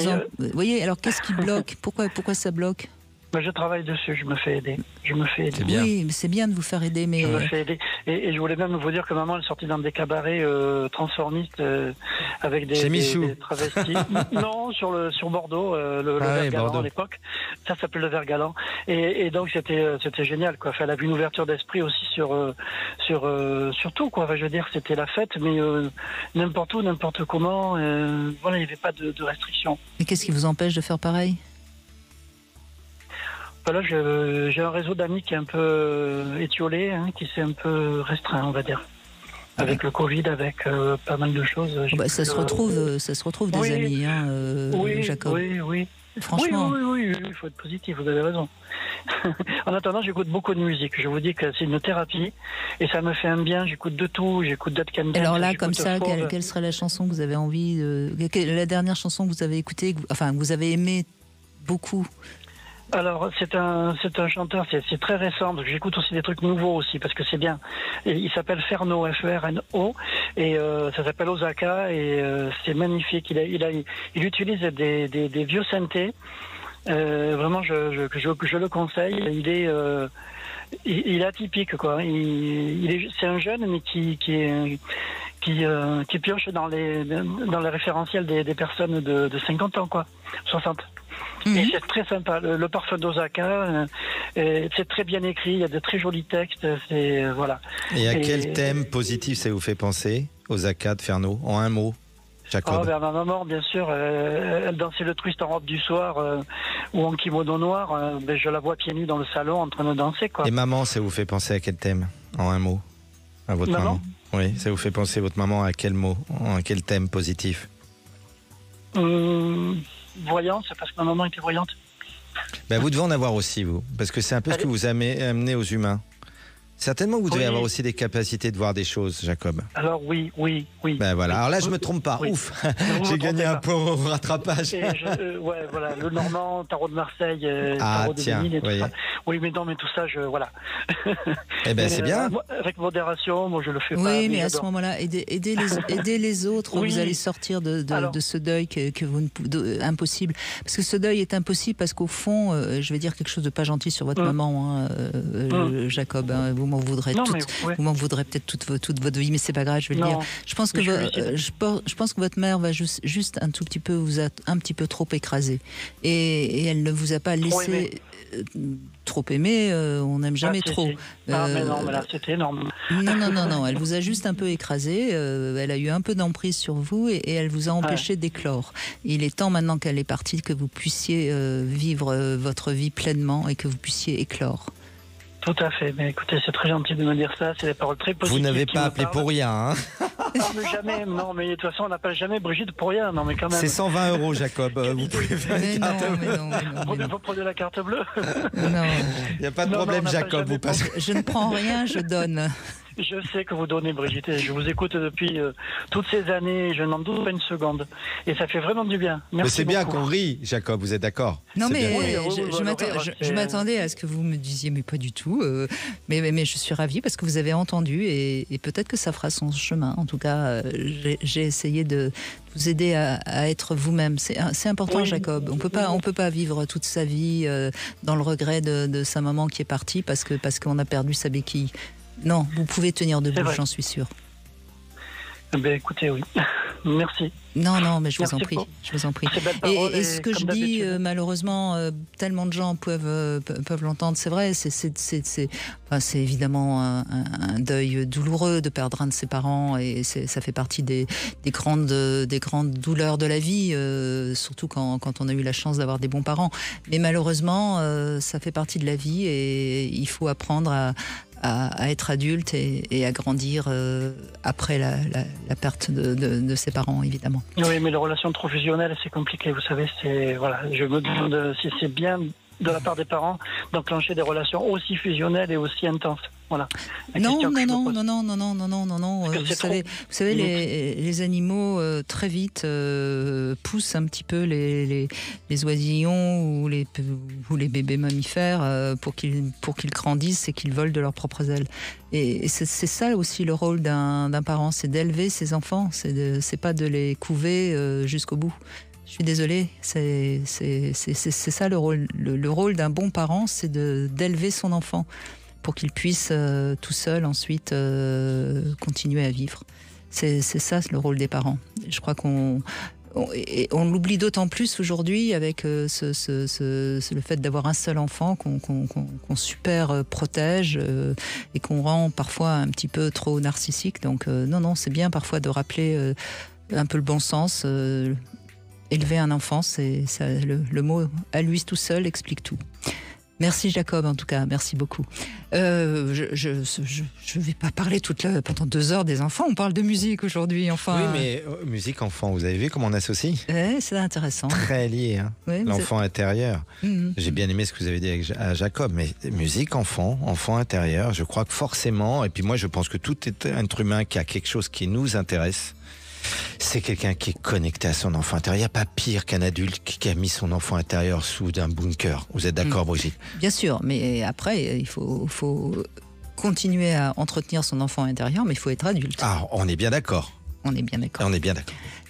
voyez, alors qu'est-ce qui bloque? Pourquoi ça bloque? Je travaille dessus, je me fais aider. C'est bien. Oui, mais c'est bien de vous faire aider, mais... Je me fais aider. Et je voulais même vous dire que maman, elle est sortie dans des cabarets transformistes avec des travestis. Non, sur Bordeaux, le Vert Galant à l'époque. Ça s'appelle le Vert Galant. Et donc, c'était génial, quoi. Enfin, elle avait une ouverture d'esprit aussi sur tout, quoi. Enfin, je veux dire, c'était la fête, mais n'importe où, n'importe comment. Voilà, il n'y avait pas de restrictions. Et qu'est-ce qui vous empêche de faire pareil? Là, j'ai un réseau d'amis qui est un peu étiolé, qui s'est un peu restreint, on va dire. Avec le Covid, avec pas mal de choses. Ça se retrouve des amis, Jacob. Oui. Franchement. Oui, il faut être positif, vous avez raison. En attendant, j'écoute beaucoup de musique. Je vous dis que c'est une thérapie et ça me fait un bien. J'écoute de tout, j'écoute Dead Can Dance. Alors là, comme ça, quelle serait la chanson que vous avez envie la dernière chanson que vous avez écoutée, que vous avez aimé beaucoup? Alors, c'est un chanteur, c'est très récent, donc j'écoute aussi des trucs nouveaux aussi, parce que c'est bien. Et il s'appelle Ferno, F-E-R-N-O, et ça s'appelle Osaka, et c'est magnifique. Il utilise des vieux synthés. Vraiment, je le conseille. il est atypique, quoi. C'est un jeune, mais qui pioche dans les référentiels des personnes de 50 ans, quoi, 60. Et c'est très sympa. Le parfum d'Osaka, c'est très bien écrit. Il y a de très jolis textes. Voilà. Et à quel thème positif ça vous fait penser, Osaka de Fernot, en un mot, Jacob? Ma maman, bien sûr, elle dansait le twist en robe du soir ou en kimono noir. Je la vois pieds nus dans le salon en train de danser, quoi. Et maman, ça vous fait penser à quel thème, en un mot, à votre maman? Oui, ça vous fait penser, votre maman, à quel mot, à quel thème positif? Voyante, c'est parce que ma maman était voyante. Vous devez en avoir aussi, vous, parce que c'est un peu ce que vous amenez aux humains. Certainement que vous devez avoir aussi des capacités de voir des choses, Jacob. Alors oui. Voilà. Alors là, je me trompe pas. Oui. Ouf, j'ai gagné un point au rattrapage. Voilà, le Normand, Tarot de Marseille, Tarot de Bénin et tout ça. Oui, mais tout ça, voilà. C'est bien. Avec modération, moi je le fais pas. Oui, mais à ce moment-là, aider les autres. Vous allez sortir de ce deuil que vous impossible. Parce que ce deuil est impossible parce qu'au fond, je vais dire quelque chose de pas gentil sur votre maman, Jacob. Vous m'en voudrez peut-être toute votre vie, mais c'est pas grave, je vais le dire. Je pense que votre mère va juste un tout petit peu vous a un petit peu trop écrasé et elle ne vous a pas laissé trop aimer. On n'aime jamais trop. Mais là c'était énorme. Non, elle vous a juste un peu écrasé. Elle a eu un peu d'emprise sur vous et elle vous a empêché d'éclore. Il est temps maintenant qu'elle est partie que vous puissiez vivre votre vie pleinement et que vous puissiez éclore. Tout à fait. Mais écoutez, c'est très gentil de me dire ça. C'est des paroles très positives. Vous n'avez pas appelé pour rien, hein? Jamais. Non, mais de toute façon, on n'appelle jamais Brigitte pour rien. Non, mais quand même. C'est 120 €, Jacob. Vous pouvez faire une carte bleue. Vous prenez la carte bleue? Non. Il n'y a pas de problème, Jacob. Vous passez. Je ne prends rien, je donne. Je sais que vous donnez, Brigitte. Je vous écoute depuis toutes ces années. Je n'en doute pas une seconde. Et ça fait vraiment du bien. Merci. Mais c'est bien qu'on rit, Jacob. Vous êtes d'accord? Non, mais je m'attendais à ce que vous me disiez, mais pas du tout. Mais je suis ravie parce que vous avez entendu et peut-être que ça fera son chemin. En tout cas, j'ai essayé de vous aider à être vous-même. C'est important, Jacob. On peut pas vivre toute sa vie dans le regret de sa maman qui est partie parce qu'on a perdu sa béquille. Non, vous pouvez tenir debout, j'en suis sûre. Écoutez, oui. Merci. Non, mais je vous en prie. Et ce que je dis, malheureusement, tellement de gens peuvent l'entendre. C'est vrai, c'est évidemment un deuil douloureux de perdre un de ses parents, et ça fait partie des grandes douleurs de la vie, surtout quand on a eu la chance d'avoir des bons parents. Mais malheureusement, ça fait partie de la vie, et il faut apprendre à être adulte et à grandir après la perte de ses parents, évidemment. Oui, mais les relations trop fusionnelles, c'est compliqué, vous savez. Je me demande si c'est bien de la part des parents d'enclencher des relations aussi fusionnelles et aussi intenses. Voilà. Non. Vous savez, les animaux très vite poussent un petit peu les oisillons ou les bébés mammifères pour qu'ils grandissent et qu'ils volent de leurs propres ailes. Et c'est ça aussi le rôle d'un parent, c'est d'élever ses enfants, c'est pas de les couver jusqu'au bout. Je suis désolée, c'est ça le rôle. Le rôle d'un bon parent, c'est d'élever son enfant pour qu'il puisse tout seul ensuite continuer à vivre. C'est ça le rôle des parents. Je crois qu'on l'oublie d'autant plus aujourd'hui avec le fait d'avoir un seul enfant qu'on super protège et qu'on rend parfois un petit peu trop narcissique. Donc non, c'est bien parfois de rappeler un peu le bon sens. Élever un enfant, le mot à lui tout seul explique tout. Merci Jacob, en tout cas, merci beaucoup. Je vais pas parler pendant 2 heures des enfants, on parle de musique aujourd'hui, enfin. Oui, mais musique enfant, vous avez vu comment on associe? C'est intéressant. Très lié, hein. Oui, l'enfant intérieur. J'ai bien aimé ce que vous avez dit à Jacob, mais musique enfant intérieur, je crois que forcément, et puis moi je pense que tout être humain qui a quelque chose qui nous intéresse, c'est quelqu'un qui est connecté à son enfant intérieur. Il n'y a pas pire qu'un adulte qui a mis son enfant intérieur sous un bunker. Vous êtes d'accord, Brigitte? Bien sûr, mais après, il faut continuer à entretenir son enfant intérieur, mais il faut être adulte. Ah, on est bien d'accord. On est bien d'accord.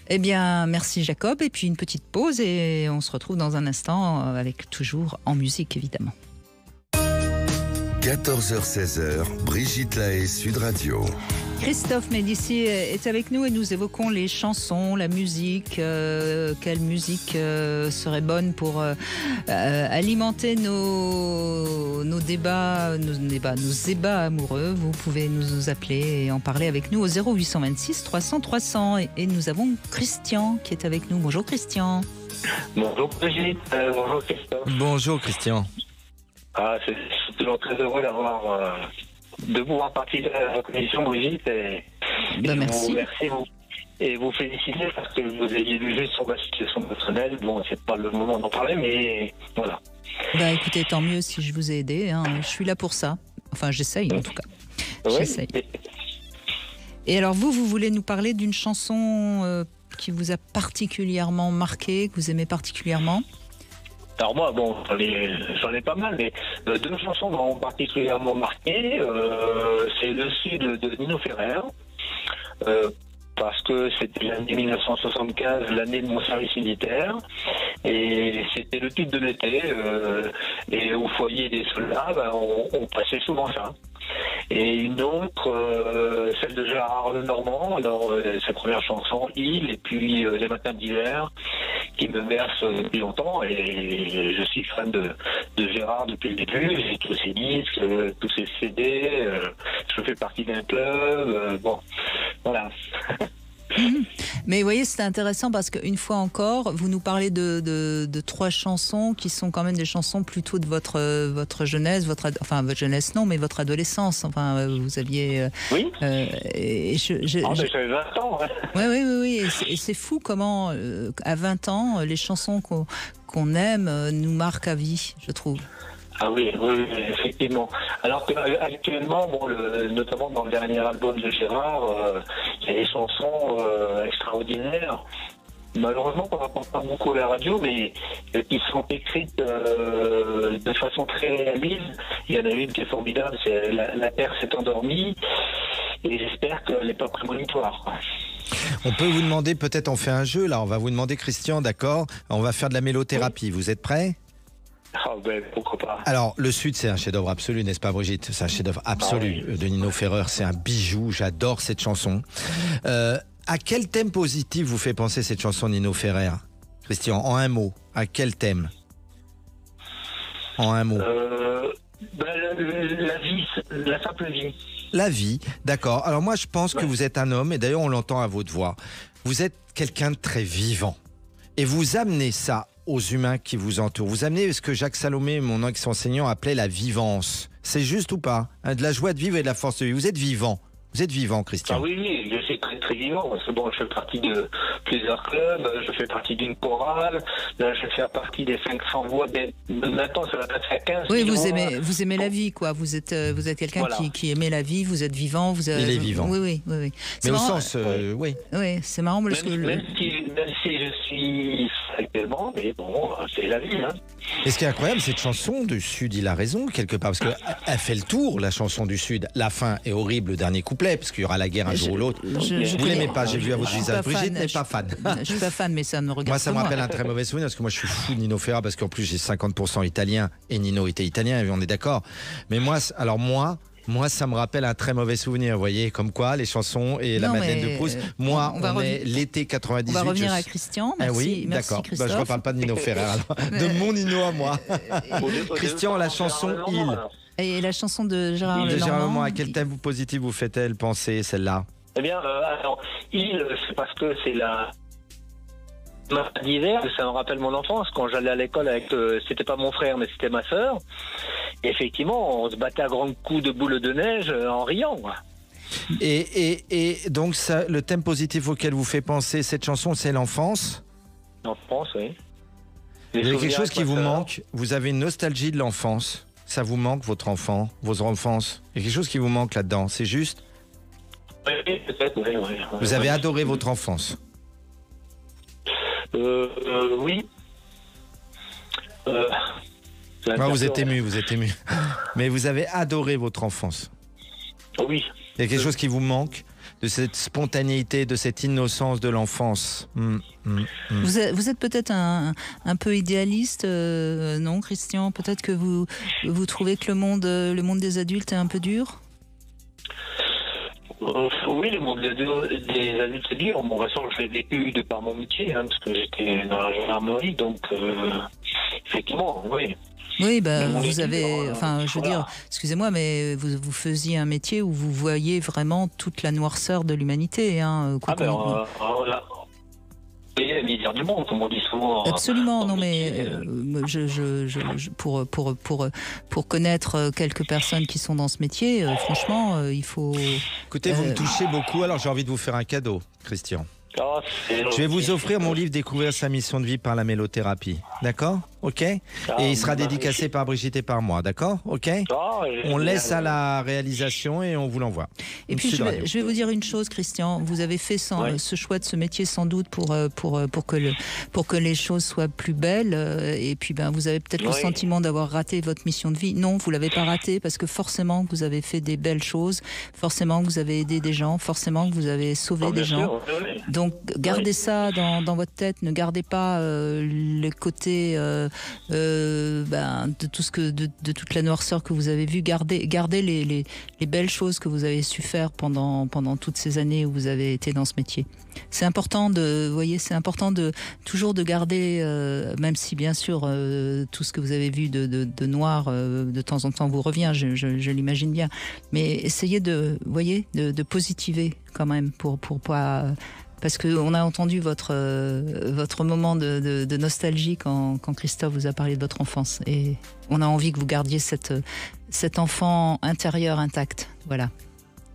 Eh bien, merci Jacob, et puis une petite pause, et on se retrouve dans un instant avec toujours en musique, évidemment. 14h-16h, Brigitte Lahaie, Sud Radio. Christophe Médici est avec nous et nous évoquons les chansons, la musique. Quelle musique serait bonne pour alimenter nos débats amoureux. Vous pouvez nous appeler et en parler avec nous au 0826 300 300. Et nous avons Christian qui est avec nous. Bonjour Christian. Bonjour Brigitte, bonjour Christophe. Bonjour Christian. Je suis toujours très heureux de pouvoir participer à votre émission, Brigitte, et merci. Et vous féliciter parce que vous ayez lu juste sur ma situation personnelle. Bon, c'est pas le moment d'en parler, mais voilà. Écoutez, tant mieux si je vous ai aidé. Je suis là pour ça. Enfin, j'essaye en tout cas. Ouais. J'essaye. Et alors vous voulez nous parler d'une chanson qui vous a particulièrement marqué, que vous aimez particulièrement? Alors moi, bon, j'en ai pas mal, mais deux chansons m'ont particulièrement marqué. C'est Le Sud de Nino Ferrer, parce que c'était l'année 1975, l'année de mon service militaire, et c'était le titre de l'été, et au foyer des soldats, on passait souvent ça. Et une autre, celle de Gérard Lenormand, alors sa première chanson, Il, et puis Les Matins d'hiver, qui me berce depuis longtemps, et je suis fan de Gérard depuis le début. J'ai tous ses disques, tous ses CD, je fais partie d'un club, bon, voilà. Mais vous voyez, c'est intéressant parce qu'une fois encore, vous nous parlez de trois chansons qui sont quand même des chansons plutôt de votre jeunesse, votre jeunesse non, mais votre adolescence. Enfin, vous aviez... Oui. J'avais 20 ans. Oui. Et c'est fou comment, à 20 ans, les chansons qu'on aime nous marquent à vie, je trouve. Ah oui, effectivement. Alors qu'actuellement, notamment dans le dernier album de Gérard, il y a des chansons extraordinaires. Malheureusement, on n'entend pas beaucoup à la radio, mais qui sont écrites de façon très réaliste. Il y en a une qui est formidable, c'est La Terre s'est endormie, et j'espère qu'elle n'est pas prémonitoire. On peut vous demander, peut-être on fait un jeu, là, on va vous demander, Christian, d'accord? On va faire de la mélothérapie, oui. Vous êtes prêts? Pourquoi pas. Alors, Le Sud, c'est un chef-d'œuvre absolu, n'est-ce pas, Brigitte? C'est un chef-d'œuvre absolu de Nino Ferrer. C'est un bijou. J'adore cette chanson. À quel thème positif vous fait penser cette chanson, Nino Ferrer? Christian, en un mot, à quel thème? En un mot. La vie, la simple vie. La vie, d'accord. Alors moi, je pense que vous êtes un homme, et d'ailleurs, on l'entend à votre voix. Vous êtes quelqu'un de très vivant. Et vous amenez ça aux humains qui vous entourent. Vous amenez ce que Jacques Salomé, mon ex-enseignant, appelait la vivance. C'est juste ou pas? De la joie de vivre et de la force de vivre. Vous êtes vivant. Vous êtes vivant, Christian. Ah oui, je suis très très vivant. Parce que bon, je fais partie de plusieurs clubs, je fais partie d'une chorale, là je fais partie des 500 voix. Maintenant, ça va passer à 15. Oui, vous aimez la vie, quoi. Vous êtes quelqu'un qui aimait la vie, vous êtes vivant. Il est vivant. Oui. Mais au sens, oui. Oui, c'est marrant. Même si je suis actuellement, mais bon, c'est la vie. Hein. Et ce qui est incroyable, cette chanson du Sud, il a raison, quelque part, parce qu'elle fait le tour, la chanson du Sud. La fin est horrible, le dernier couplet, parce qu'il y aura la guerre un jour ou l'autre. Vous l'aimez pas, j'ai vu à votre visage. Brigitte n'est pas fan. Je suis pas fan, mais ça me regarde. Moi, ça me rappelle un très mauvais souvenir, parce que moi, je suis fou de Nino Ferrer, parce qu'en plus, j'ai 50% italien, et Nino était italien, et on est d'accord. Mais moi, ça me rappelle un très mauvais souvenir, vous voyez, comme quoi les chansons et la Madeleine de Proust. Moi, on est l'été 98. On va revenir à Christian. Merci, oui, d'accord. Christophe. Je ne reparle pas de Nino Ferrer, alors. De mon Nino à moi. Christian, la chanson Il. Et la chanson de Gérard Lenormand. Lenormand. Gérard Lenormand, à quel thème positif vous fait-elle penser, celle-là? Eh bien, alors, Il, c'est parce que c'est la... d'hiver, ça me rappelle mon enfance quand j'allais à l'école avec c'était pas mon frère mais c'était ma sœur. Et effectivement, on se battait à grands coups de boules de neige en riant. Et donc ça, le thème positif auquel vous fait penser cette chanson, c'est l'enfance. L'enfance, oui. Il y a quelque chose qui vous manque. Vous avez une nostalgie de l'enfance. Ça vous manque votre enfance. Il y a quelque chose qui vous manque là-dedans. C'est juste. Oui, peut-être. Oui. Vous avez adoré votre enfance. Oui. Vous êtes ému. Mais vous avez adoré votre enfance. Oui. Il y a quelque chose qui vous manque. cette spontanéité, de cette innocence de l'enfance. Vous êtes peut-être un peu idéaliste, non, Christian? Peut-être que vous trouvez que le monde des adultes est un peu dur? Oui, le monde des adultes c'est dur. Bon, de toute façon, je l'ai vécu de par mon métier, hein, parce que j'étais dans la gendarmerie, donc effectivement, oui. Oui, vous avez, enfin, je veux dire, excusez-moi, mais vous faisiez un métier où vous voyez vraiment toute la noirceur de l'humanité, hein. La misère du monde, comme on dit souvent. Absolument, non, mais pour connaître quelques personnes qui sont dans ce métier, franchement, il faut. Écoutez, vous me touchez beaucoup, alors j'ai envie de vous faire un cadeau, Christian. Je vais vous offrir mon livre Découvrir sa mission de vie par la mélothérapie. D'accord? Ok? Et il sera dédicacé par Brigitte et par moi. D'accord? Ok? On laisse à la réalisation et on vous l'envoie. Et puis je vais vous dire une chose, Christian. Vous avez fait ce choix de ce métier sans doute pour que les choses soient plus belles. Et puis vous avez peut-être le sentiment d'avoir raté votre mission de vie. Non, vous l'avez pas raté parce que forcément que vous avez fait des belles choses. Forcément que vous avez aidé des gens. Forcément que vous avez sauvé des gens. Donc gardez ça dans votre tête. Ne gardez pas le côté de tout de toute la noirceur que vous avez vue. Gardez les belles choses que vous avez su faire pendant toutes ces années où vous avez été dans ce métier. C'est important c'est important toujours de garder, même si bien sûr tout ce que vous avez vu de noir de temps en temps vous revient, je l'imagine bien, mais essayez de positiver quand même pour pas. Parce qu'on a entendu votre moment de nostalgie quand Christophe vous a parlé de votre enfance. Et on a envie que vous gardiez cet enfant intérieur intact. Voilà.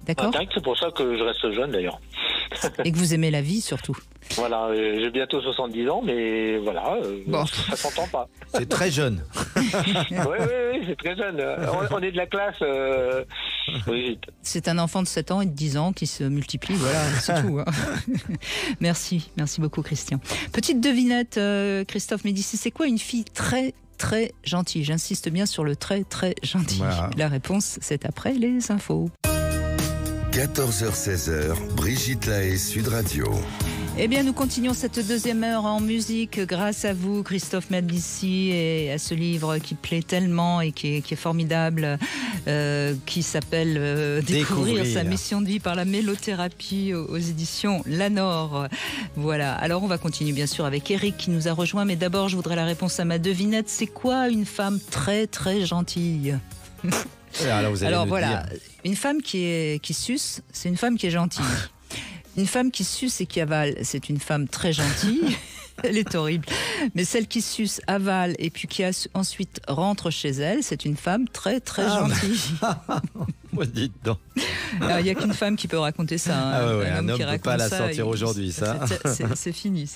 D'accord ? Intact, c'est pour ça que je reste jeune d'ailleurs. Et que vous aimez la vie surtout. Voilà, j'ai bientôt 70 ans, mais voilà, ça s'entend pas. C'est très jeune. Oui, c'est très jeune. On est de la classe. C'est un enfant de 7 ans et de 10 ans qui se multiplie, voilà, c'est tout. Hein. Merci beaucoup Christian. Petite devinette, Christophe Médicis, c'est quoi une fille très très gentille? J'insiste bien sur le très très gentil. Voilà. La réponse, c'est après les infos. 14h-16h, Brigitte Lahaie, Sud Radio. Eh bien, nous continuons cette deuxième heure en musique grâce à vous, Christophe Médicis, et à ce livre qui plaît tellement et qui est formidable, qui s'appelle Découvrir sa mission de vie par la mélothérapie aux éditions Lanor. Voilà. Alors, on va continuer bien sûr avec Eric qui nous a rejoint, mais d'abord, je voudrais la réponse à ma devinette. C'est quoi une femme très très gentille? Alors voilà, une femme qui suce, c'est une femme qui est gentille. Une femme qui suce et qui avale, c'est une femme très gentille. Elle est horrible. Mais celle qui suce, avale et puis qui ensuite rentre chez elle, c'est une femme très très gentille. Moi, dites donc. Il n'y a qu'une femme qui peut raconter ça. Hein. Un homme ne peut pas la sortir aujourd'hui, ça. C'est fini.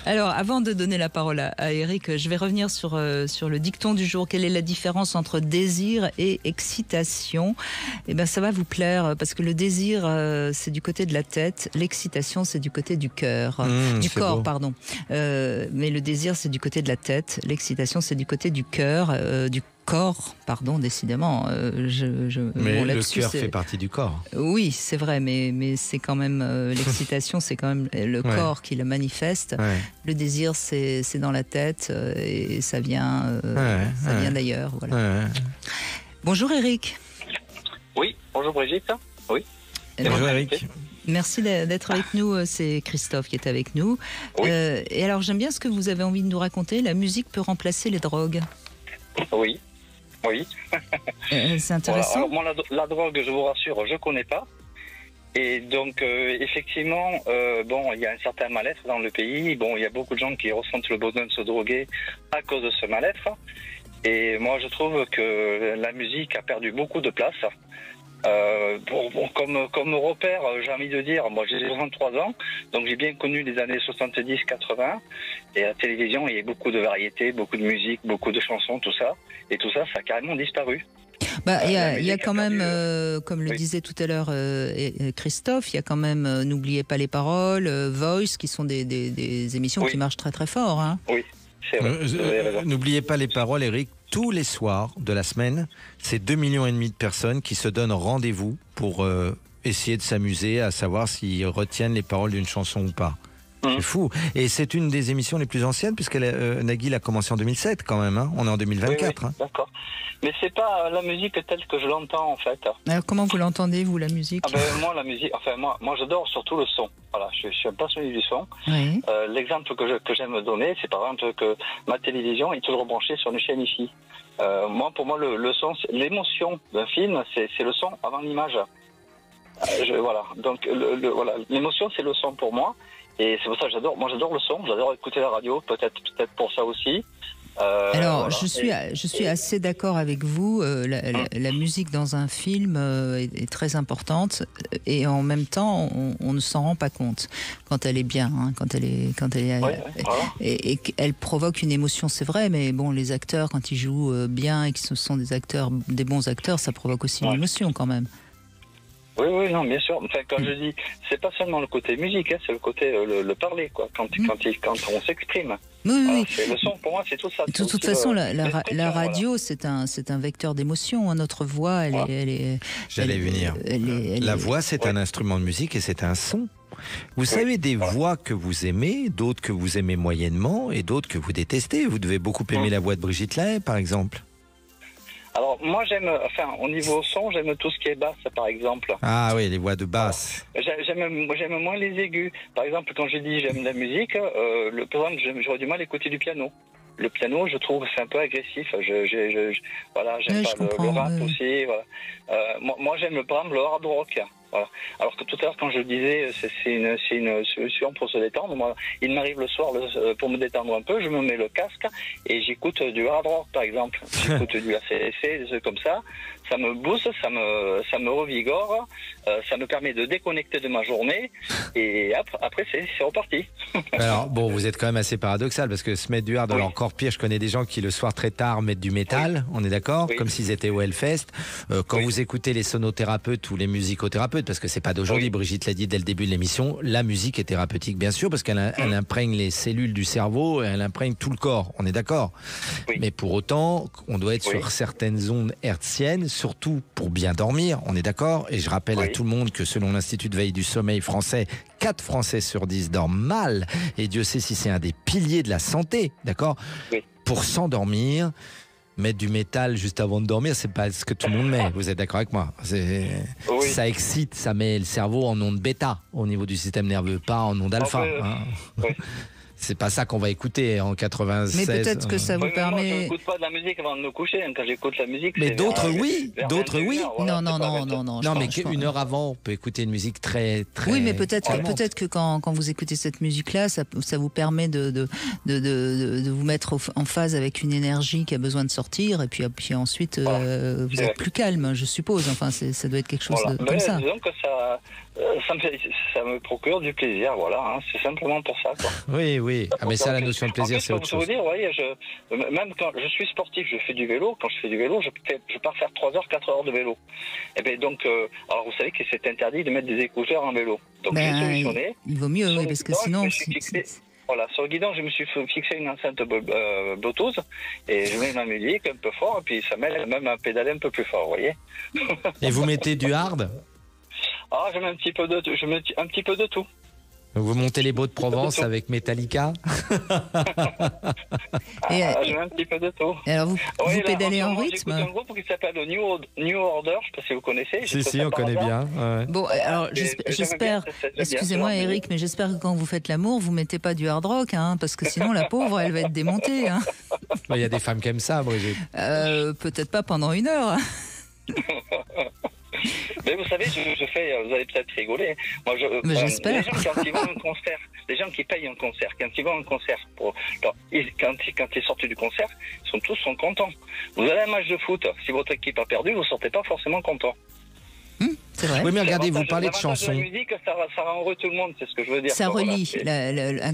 Alors, avant de donner la parole à Eric, je vais revenir sur le dicton du jour. Quelle est la différence entre désir et excitation? Eh bien, ça va vous plaire, parce que le désir, c'est du côté de la tête. L'excitation, c'est du côté du cœur. Du corps, beau. Pardon. Mais le désir, c'est du côté de la tête. L'excitation, c'est du côté du cœur, du corps, pardon, décidément. Mais le cœur fait partie du corps. Oui, c'est vrai, mais c'est quand même l'excitation, c'est quand même le corps qui le manifeste. Ouais. Le désir, c'est dans la tête et ça vient d'ailleurs. Voilà. Ouais. Bonjour Eric. Oui, bonjour Brigitte. Oui. Bonjour Eric. Merci d'être avec nous, c'est Christophe qui est avec nous. Oui. Et alors j'aime bien ce que vous avez envie de nous raconter, la musique peut remplacer les drogues. Oui. C'est intéressant. Voilà. Alors, moi, la drogue, je vous rassure, je connais pas. Et donc, effectivement, il y a un certain mal-être dans le pays. Bon, il y a beaucoup de gens qui ressentent le besoin de se droguer à cause de ce mal-être. Et moi, je trouve que la musique a perdu beaucoup de place. Comme repère, j'ai envie de dire, moi j'ai 63 ans, donc j'ai bien connu les années 70-80, et à la télévision il y a beaucoup de variétés, beaucoup de musique, beaucoup de chansons, tout ça, et tout ça, ça a carrément disparu. Il y a quand même, comme le disait tout à l'heure Christophe, il y a quand même, n'oubliez pas les paroles, Voice, qui sont des émissions qui marchent très très fort. Hein. Oui, c'est vrai. N'oubliez pas les paroles, Eric. Tous les soirs de la semaine, c'est 2,5 millions de personnes qui se donnent rendez-vous pour essayer de s'amuser à savoir s'ils retiennent les paroles d'une chanson ou pas. C'est fou. Et c'est une des émissions les plus anciennes, puisque Nagui l'a commencé en 2007 quand même. Hein. On est en 2024. Oui, hein. D'accord. Mais c'est pas la musique telle que je l'entends en fait. Alors comment vous l'entendez, vous, la musique? Moi, la musique, enfin moi j'adore surtout le son. Voilà, je suis un passionné du son. Oui. L'exemple que j'aime donner, c'est par exemple que ma télévision est toujours branchée sur une chaîne IFI. Pour moi, le son, l'émotion d'un film, c'est le son avant l'image. Voilà. Donc voilà, l'émotion, c'est le son pour moi. Et c'est pour ça que j'adore. Moi, j'adore le son. J'adore écouter la radio. Peut-être pour ça aussi. Alors, voilà. je suis assez d'accord avec vous. La musique dans un film est très importante, et en même temps, on ne s'en rend pas compte quand elle est bien, hein, quand elle est, voilà. et qu'elle provoque une émotion. C'est vrai, mais bon, les acteurs, quand ils jouent bien et que ce sont des bons acteurs, ça provoque aussi une émotion quand même. Oui, non, bien sûr. Enfin, quand je dis, c'est pas seulement le côté musique, hein, c'est le côté le parler, quoi. Quand on s'exprime. Oui. Le son, pour moi, c'est tout ça. De toute façon, la radio, voilà. c'est un vecteur d'émotion. Hein. Notre voix, elle est. J'allais venir. La voix, c'est un instrument de musique et c'est un son. Vous savez des voix que vous aimez, d'autres que vous aimez moyennement et d'autres que vous détestez. Vous devez beaucoup aimer la voix de Brigitte Lahaie, par exemple. Alors, moi, au niveau son, j'aime tout ce qui est basse, par exemple. Ah oui, les voix de basse. J'aime moins les aigus. Par exemple, quand je dis j'aime la musique, par exemple, j'aurais du mal à écouter du piano. Le piano, je trouve, c'est un peu agressif. Voilà, j'aime pas le rap aussi. Voilà. Moi, j'aime, par exemple, le hard rock. Voilà. Alors que tout à l'heure, quand je disais c'est une solution pour se détendre, moi, il m'arrive le soir pour me détendre un peu, je me mets le casque et j'écoute du hard rock, par exemple. J'écoute du ACDC, des trucs comme ça. Ça me booste, ça me revigore, ça me permet de déconnecter de ma journée et après c'est reparti. Alors bon, vous êtes quand même assez paradoxal parce que se mettre du hard, alors encore pire, je connais des gens qui le soir très tard mettent du métal, on est d'accord, comme s'ils étaient au Hellfest. Quand vous écoutez les sonothérapeutes ou les musicothérapeutes, parce que c'est pas d'aujourd'hui, Brigitte l'a dit dès le début de l'émission, la musique est thérapeutique bien sûr parce qu'elle imprègne les cellules du cerveau et elle imprègne tout le corps, on est d'accord. Mais pour autant, on doit être sur certaines ondes hertziennes, surtout pour bien dormir, on est d'accord. Et je rappelle à tout le monde que selon l'Institut de veille du sommeil français, 4 Français sur 10 dorment mal, et Dieu sait si c'est un des piliers de la santé, d'accord. Pour s'endormir, mettre du métal juste avant de dormir, c'est pas ce que tout le monde met. Vous êtes d'accord avec moi? Ça excite, ça met le cerveau en onde bêta au niveau du système nerveux, pas en onde alpha. C'est pas ça qu'on va écouter en 96. Mais peut-être que ça vous permet. Moi, je n'écoute pas de la musique avant de me coucher. Quand j'écoute la musique, mais d'autres oui, d'autres oui. Non. Non, mais une heure avant, on peut écouter une musique très. Oui, mais peut-être que quand vous écoutez cette musique-là, ça vous permet de vous mettre en phase avec une énergie qui a besoin de sortir, et puis ensuite vous êtes plus calme, je suppose. Enfin, ça doit être quelque chose comme ça. Disons que ça me procure du plaisir, voilà. Hein. C'est simplement pour ça, quoi. Oui. Ah, mais ça, la notion de plaisir, c'est autre chose. Vous dire, même quand je suis sportif, je fais du vélo. Quand je fais du vélo, je pars faire 3 heures, 4 heures de vélo. Et bien donc, alors vous savez que c'est interdit de mettre des écouteurs en vélo. Donc j'ai solutionné. Il vaut mieux, parce que sinon. Voilà, sur le guidon, je me suis fixé une enceinte Bluetooth et je mets ma musique un peu fort et puis ça m'aide même à pédaler un peu plus fort, vous voyez. Et vous mettez du hard? Ah, je mets un petit peu de tout. Vous montez les Beaux de Provence avec Metallica? Je mets un petit peu de tout. Et alors vous pédalez en rythme? J'écoute un groupe qui s'appelle le New Order, je ne sais pas si vous connaissez. Si, on connaît bien. Ouais. Bon, alors j'espère, excusez-moi Eric, mais j'espère que quand vous faites l'amour, vous mettez pas du hard rock, hein, parce que sinon la pauvre, elle va être démontée. Hein. Il y a des femmes qui aiment ça, Brigitte. Peut-être pas pendant 1 heure. Mais vous savez, vous allez peut-être rigoler. Moi, j'espère. Les gens, quand ils vont à un concert, les gens qui payent un concert, quand ils vont à un concert, quand ils sortent du concert, tous sont contents. Vous allez à un match de foot, si votre équipe a perdu, vous ne sortez pas forcément content. C'est vrai. Oui, mais regardez, vous parlez de chansons. La musique, ça rend heureux tout le monde, c'est ce que je veux dire. Ça relie. Un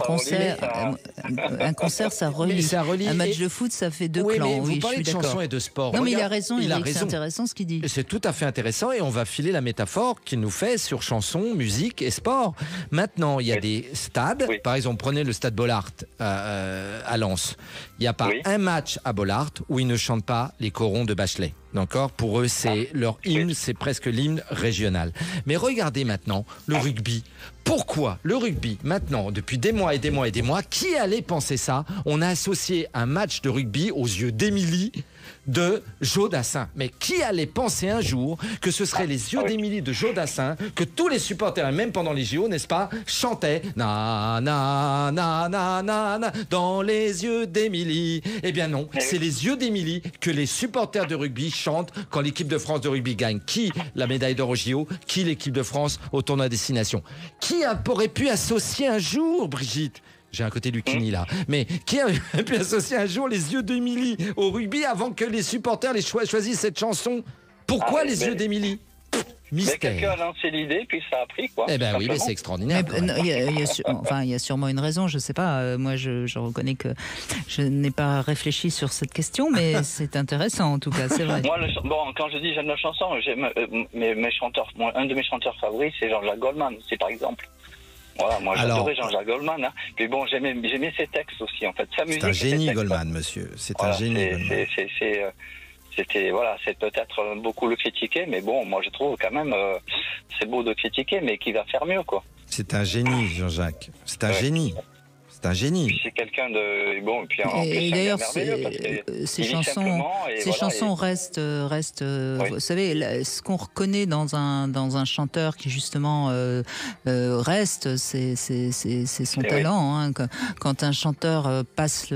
concert, ça relie. Un match de foot, ça fait 2 clans. Mais vous parlez de chansons et de sport. Non, mais il a raison, c'est intéressant ce qu'il dit. C'est tout à fait intéressant et on va filer la métaphore qu'il nous fait sur chansons, musique et sport. Maintenant, il y a des stades. Par exemple, prenez le stade Bollaert à Lens. Il n'y a pas un match à Bollaert où ils ne chantent pas les chorons de Bachelet. D'accord ? Pour eux, c'est leur hymne, c'est presque l'hymne régional. Mais regardez maintenant le rugby. Pourquoi le rugby, maintenant, depuis des mois et des mois et des mois, qui allait penser ça ? On a associé un match de rugby aux yeux d'Émilie de Joe Dassin. Mais qui allait penser un jour que ce serait les yeux d'Émilie de Joe Dassin, que tous les supporters, et même pendant les JO, n'est-ce pas, chantaient na na na na na na dans les yeux d'Émilie. Eh bien non, c'est les yeux d'Émilie que les supporters de rugby chantent quand l'équipe de France de rugby gagne. Qui la médaille d'or aux JO, qui l'équipe de France au tournoi destination. Qui aurait pu associer un jour, Brigitte ? J'ai un côté Lucchini là. Mais qui a pu associer un jour les yeux d'Émilie au rugby avant que les supporters choisissent cette chanson ? Pourquoi les yeux d'Émilie ? Mystère. Mais quelqu'un a lancé l'idée, puis ça a pris, quoi. Eh ben oui, mais c'est extraordinaire. Il y a sûrement une raison, je ne sais pas. Moi, je reconnais que je n'ai pas réfléchi sur cette question, mais c'est intéressant en tout cas, c'est vrai. Moi, quand je dis j'aime la chanson, j'aime mes chanteurs. Un de mes chanteurs favoris, c'est Jean-Jacques Goldman, c'est par exemple. Voilà, moi j'adorais Jean-Jacques Goldman. Hein. Puis bon, j'aimais ses textes aussi, en fait. Sa musique, c'est un génie, Goldman, monsieur. C'est un génie, Goldman. C'est peut-être beaucoup le critiquer, mais bon, moi je trouve quand même, c'est beau de critiquer, mais qui va faire mieux, quoi. C'est un génie, Jean-Jacques. C'est un génie. C'est un génie. C'est quelqu'un de bon. Et puis en plus, et d'ailleurs, ces chansons restent. Vous savez, ce qu'on reconnaît dans un chanteur qui justement reste, c'est son talent. Hein. Quand un chanteur passe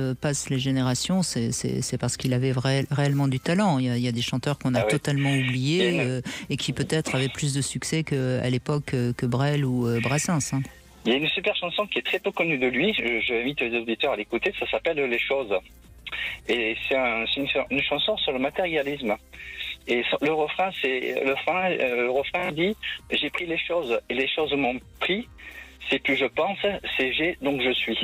les générations, c'est parce qu'il avait réellement du talent. Il y a des chanteurs qu'on a totalement oubliés et qui peut-être avaient plus de succès qu'à l'époque que Brel ou Brassens. Hein. Il y a une super chanson qui est très peu connue de lui, j'invite les auditeurs à l'écouter, ça s'appelle Les Choses. Et c'est une chanson sur le matérialisme. Et le refrain dit « J'ai pris les choses et les choses m'ont pris, c'est plus je pense, c'est j'ai donc je suis ».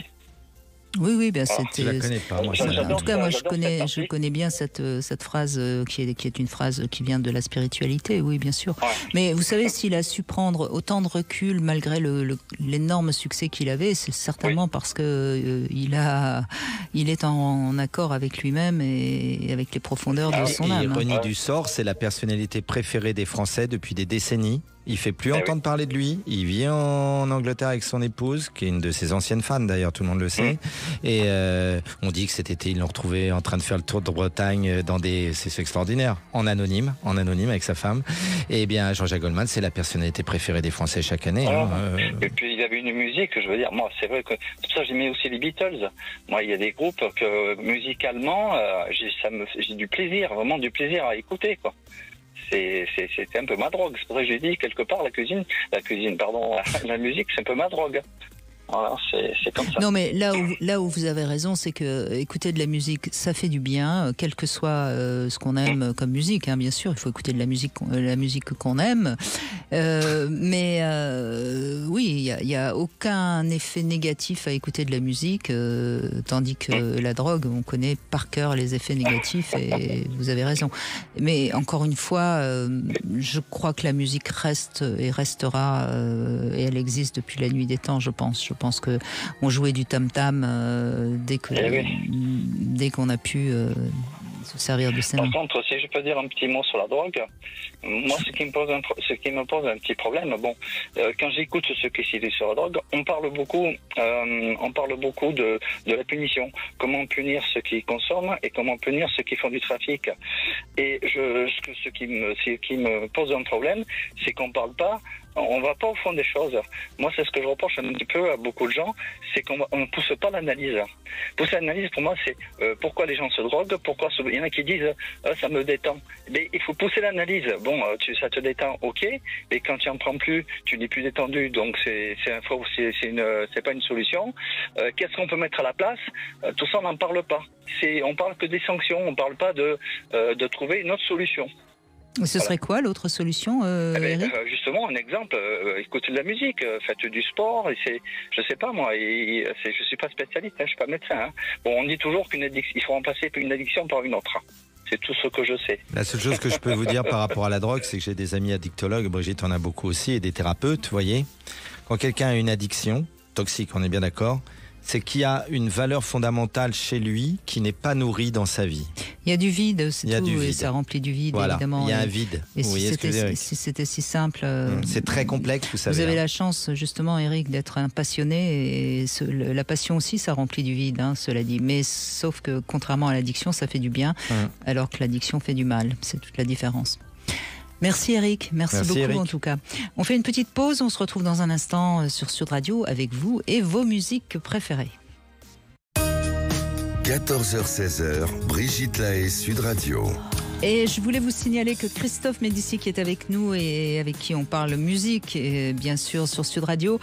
Oui, bien c'était. Je la connais pas. Moi, en tout cas, moi, je connais bien cette phrase qui est une phrase qui vient de la spiritualité. Oui, bien sûr. Ouais. Mais vous savez, s'il a su prendre autant de recul malgré l'énorme succès qu'il avait, c'est certainement parce que il est en accord avec lui-même et avec les profondeurs de son âme. Ironie du sort, c'est la personnalité préférée des Français depuis des décennies. Il ne fait plus entendre parler de lui. Il vit en Angleterre avec son épouse, qui est une de ses anciennes fans d'ailleurs, tout le monde le sait. Et on dit que cet été, ils l'ont retrouvé en train de faire le tour de Bretagne c'est extraordinaire, en anonyme avec sa femme. Et bien, Jean-Jacques Goldman, c'est la personnalité préférée des Français chaque année. Et puis il avait une musique, je veux dire, moi c'est vrai que tout ça j'aimais aussi les Beatles. Moi, il y a des groupes que musicalement, j'ai du plaisir, vraiment du plaisir à écouter, quoi. C'était un peu ma drogue. C'est pour ça que j'ai dit quelque part la musique, c'est un peu ma drogue. Voilà, c'est comme ça. Non, mais là où vous avez raison, c'est que écouter de la musique, ça fait du bien, quel que soit ce qu'on aime comme musique. Hein, bien sûr, il faut écouter de la musique qu'on aime. Mais oui, il y a aucun effet négatif à écouter de la musique, tandis que la drogue, on connaît par cœur les effets négatifs. Et vous avez raison. Mais encore une fois, je crois que la musique reste et restera, et elle existe depuis la nuit des temps, je pense. Je pense que on jouait du tam-tam dès qu'on a pu se servir de ça. Par contre, si je peux dire un petit mot sur la drogue, moi, ce qui me pose un petit problème, quand j'écoute ce qui s'est dit sur la drogue, on parle beaucoup de la punition. Comment punir ceux qui consomment et comment punir ceux qui font du trafic. Et ce qui me pose un problème, c'est qu'on parle pas. On va pas au fond des choses. Moi, c'est ce que je reproche un petit peu à beaucoup de gens, c'est qu'on ne pousse pas l'analyse. Pousser l'analyse, pour moi, c'est pourquoi les gens se droguent, il y en a qui disent ça me détend. Mais il faut pousser l'analyse. Bon, ça te détend, ok, mais quand tu en prends plus, tu n'es plus détendu, donc c'est pas une solution. Qu'est-ce qu'on peut mettre à la place? Tout ça, on n'en parle pas. On parle que des sanctions, on parle pas de trouver une autre solution. Ce serait quoi l'autre solution, Eric ? Justement, un exemple, écoutez de la musique, faites du sport, je sais pas moi, je suis pas spécialiste, je suis pas médecin. Hein. Bon, on dit toujours il faut remplacer une addiction par une autre. C'est tout ce que je sais. La seule chose que je peux vous dire par rapport à la drogue, c'est que j'ai des amis addictologues, Brigitte en a beaucoup aussi, et des thérapeutes, vous voyez. Quand quelqu'un a une addiction, toxique, on est bien d'accord, c'est qu'il y a une valeur fondamentale chez lui qui n'est pas nourrie dans sa vie. Il y a du vide, c'est tout, du vide. Et ça remplit du vide, Voilà, évidemment. il y a un vide. Et si c'était si simple... c'est très complexe, vous savez. Vous avez la chance, justement, Eric, d'être un passionné, et la passion aussi, ça remplit du vide, hein, cela dit. Mais sauf que, contrairement à l'addiction, ça fait du bien, alors que l'addiction fait du mal. C'est toute la différence. Merci Eric, merci beaucoup Eric. En tout cas. On fait une petite pause, on se retrouve dans un instant sur Sud Radio avec vous et vos musiques préférées. 14h-16h, Brigitte Lahaie, Sud Radio. Et je voulais vous signaler que Christophe Médici, qui est avec nous et avec qui on parle musique, et bien sûr sur Sud Radio,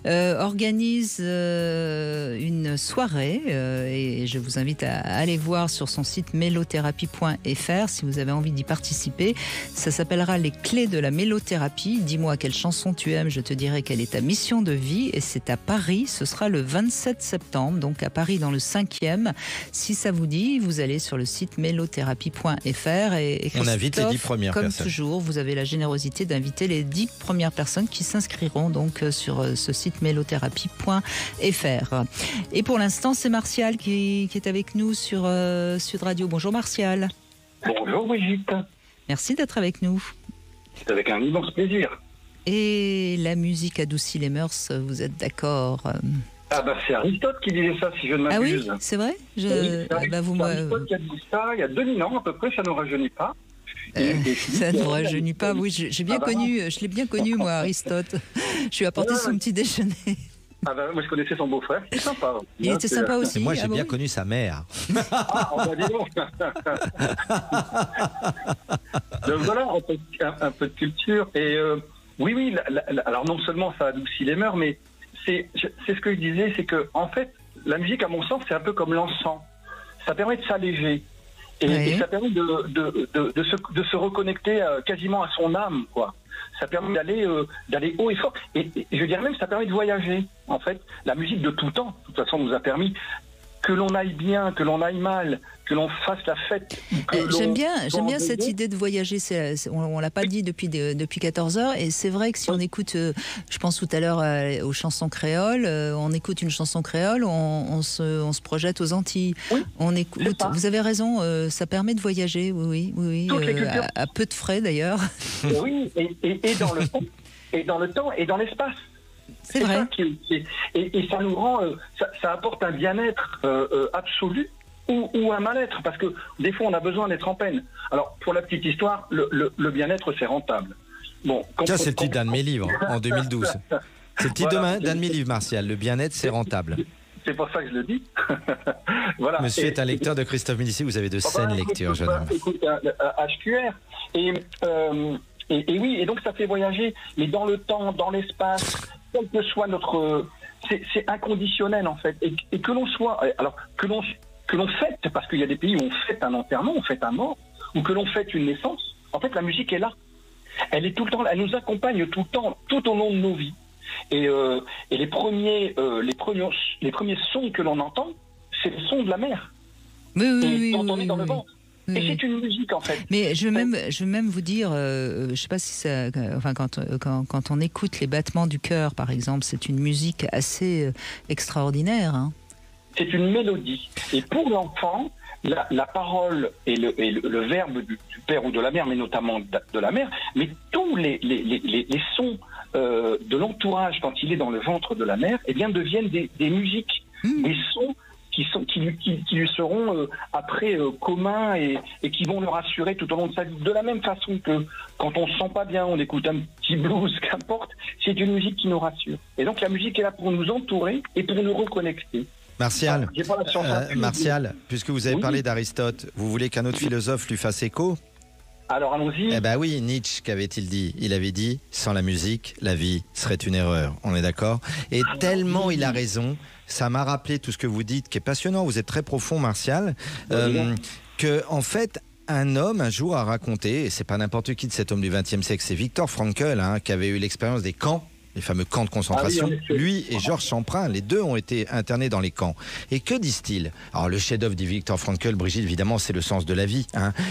organise une soirée et je vous invite à aller voir sur son site mélothérapie.fr si vous avez envie d'y participer. Ça s'appellera Les Clés de la Mélothérapie. Dis-moi quelle chanson tu aimes, je te dirai quelle est ta mission de vie. Et c'est à Paris, ce sera le 27 septembre, donc à Paris dans le 5e. Si ça vous dit, vous allez sur le site mélothérapie.fr. Et on invite les 10 premières comme personnes. Comme toujours, vous avez la générosité d'inviter les 10 premières personnes qui s'inscriront donc sur ce site mélothérapie.fr. Et pour l'instant, c'est Martial qui est avec nous sur Sud Radio. Bonjour Martial. Bonjour Brigitte. Merci d'être avec nous. C'est avec un immense plaisir. Et la musique adoucit les mœurs, vous êtes d'accord? Ah bah c'est Aristote qui disait ça, si je ne m'abuse. Ah oui, c'est vrai? C'est Aristote qui a dit ça il y a 2000 ans à peu près, ça ne rajeunit pas. Ça ne rajeunit pas, oui, j'ai bien connu, je l'ai bien connu moi, Aristote. Je lui ai apporté son petit déjeuner. Ah bah, moi je connaissais son beau-frère, c'est sympa. Il était sympa aussi. Et moi j'ai bien connu sa mère. Ah, on va dire donc. Donc voilà, un peu de culture. Et oui, alors non seulement ça adoucit les mœurs, mais c'est ce que je disais, c'est que en fait, la musique, à mon sens, c'est un peu comme l'encens. Ça permet de s'alléger. Et ça permet de se reconnecter quasiment à son âme, quoi. Ça permet d'aller haut et fort. Et je dirais même, ça permet de voyager. En fait, la musique de tout temps, de toute façon, nous a permis, que l'on aille bien, que l'on aille mal, que l'on fasse la fête. J'aime bien cette idée de voyager. On l'a pas dit depuis 14 heures. Et c'est vrai que si on écoute, je pense tout à l'heure aux chansons créoles, on écoute une chanson créole, on se projette aux Antilles. Oui, on écoute. Vous avez raison, ça permet de voyager, oui. À peu de frais d'ailleurs. Oui, et dans le temps, et dans l'espace. C'est vrai. Et ça nous rend, ça apporte un bien-être absolu ou un mal-être, parce que des fois on a besoin d'être en peine. Alors pour la petite histoire, le bien-être c'est rentable. Bon, ça c'est le titre d'un de mes livres en 2012. C'est le titre d'un de mes livres, Martial. Le bien-être c'est rentable. C'est pour ça que je le dis. Voilà. Monsieur est un lecteur de Christophe Médici, vous avez de saines lectures, jeune homme. Écoute, HQR. Et oui, et donc ça fait voyager, mais dans le temps, dans l'espace, quel que soit notre... C'est inconditionnel en fait. Et que l'on soit... Alors, que l'on fête, parce qu'il y a des pays où on fête un enterrement, on fête un mort, ou que l'on fête une naissance, en fait la musique est là. Elle est tout le temps, elle nous accompagne tout le temps, tout au long de nos vies. Et les premiers sons que l'on entend, c'est le son de la mer. Oui, quand on est dans le ventre. Et c'est une musique en fait. Mais je veux même vous dire, je sais pas si ça, enfin quand on écoute les battements du cœur par exemple, c'est une musique assez extraordinaire. Hein. C'est une mélodie. Et pour l'enfant, la parole et le verbe du père ou de la mère, mais notamment de la mère, mais tous les sons de l'entourage quand il est dans le ventre de la mère, eh bien deviennent des musiques, des sons qui lui seront après communs et qui vont le rassurer tout au long de sa vie. De la même façon que quand on se sent pas bien, on écoute un petit blues, qu'importe, c'est une musique qui nous rassure. Et donc la musique est là pour nous entourer et pour nous reconnecter. Martial, Martial, puisque vous avez parlé d'Aristote, vous voulez qu'un autre philosophe lui fasse écho ? Alors allons-y. Eh ben oui, Nietzsche, qu'avait-il dit ? Il avait dit, sans la musique, la vie serait une erreur. On est d'accord ? Et tellement il a raison, ça m'a rappelé tout ce que vous dites, qui est passionnant, vous êtes très profond, Martial, que en fait, un homme un jour a raconté, et c'est pas n'importe qui de cet homme du XXe siècle, c'est Viktor Frankl, qui avait eu l'expérience des camps les fameux camps de concentration. Ah oui, Lui et Georges Champrin, les deux ont été internés dans les camps. Et que disent-ils? Alors le chef-d'œuvre de Viktor Frankl, Brigitte, évidemment, c'est Le sens de la vie,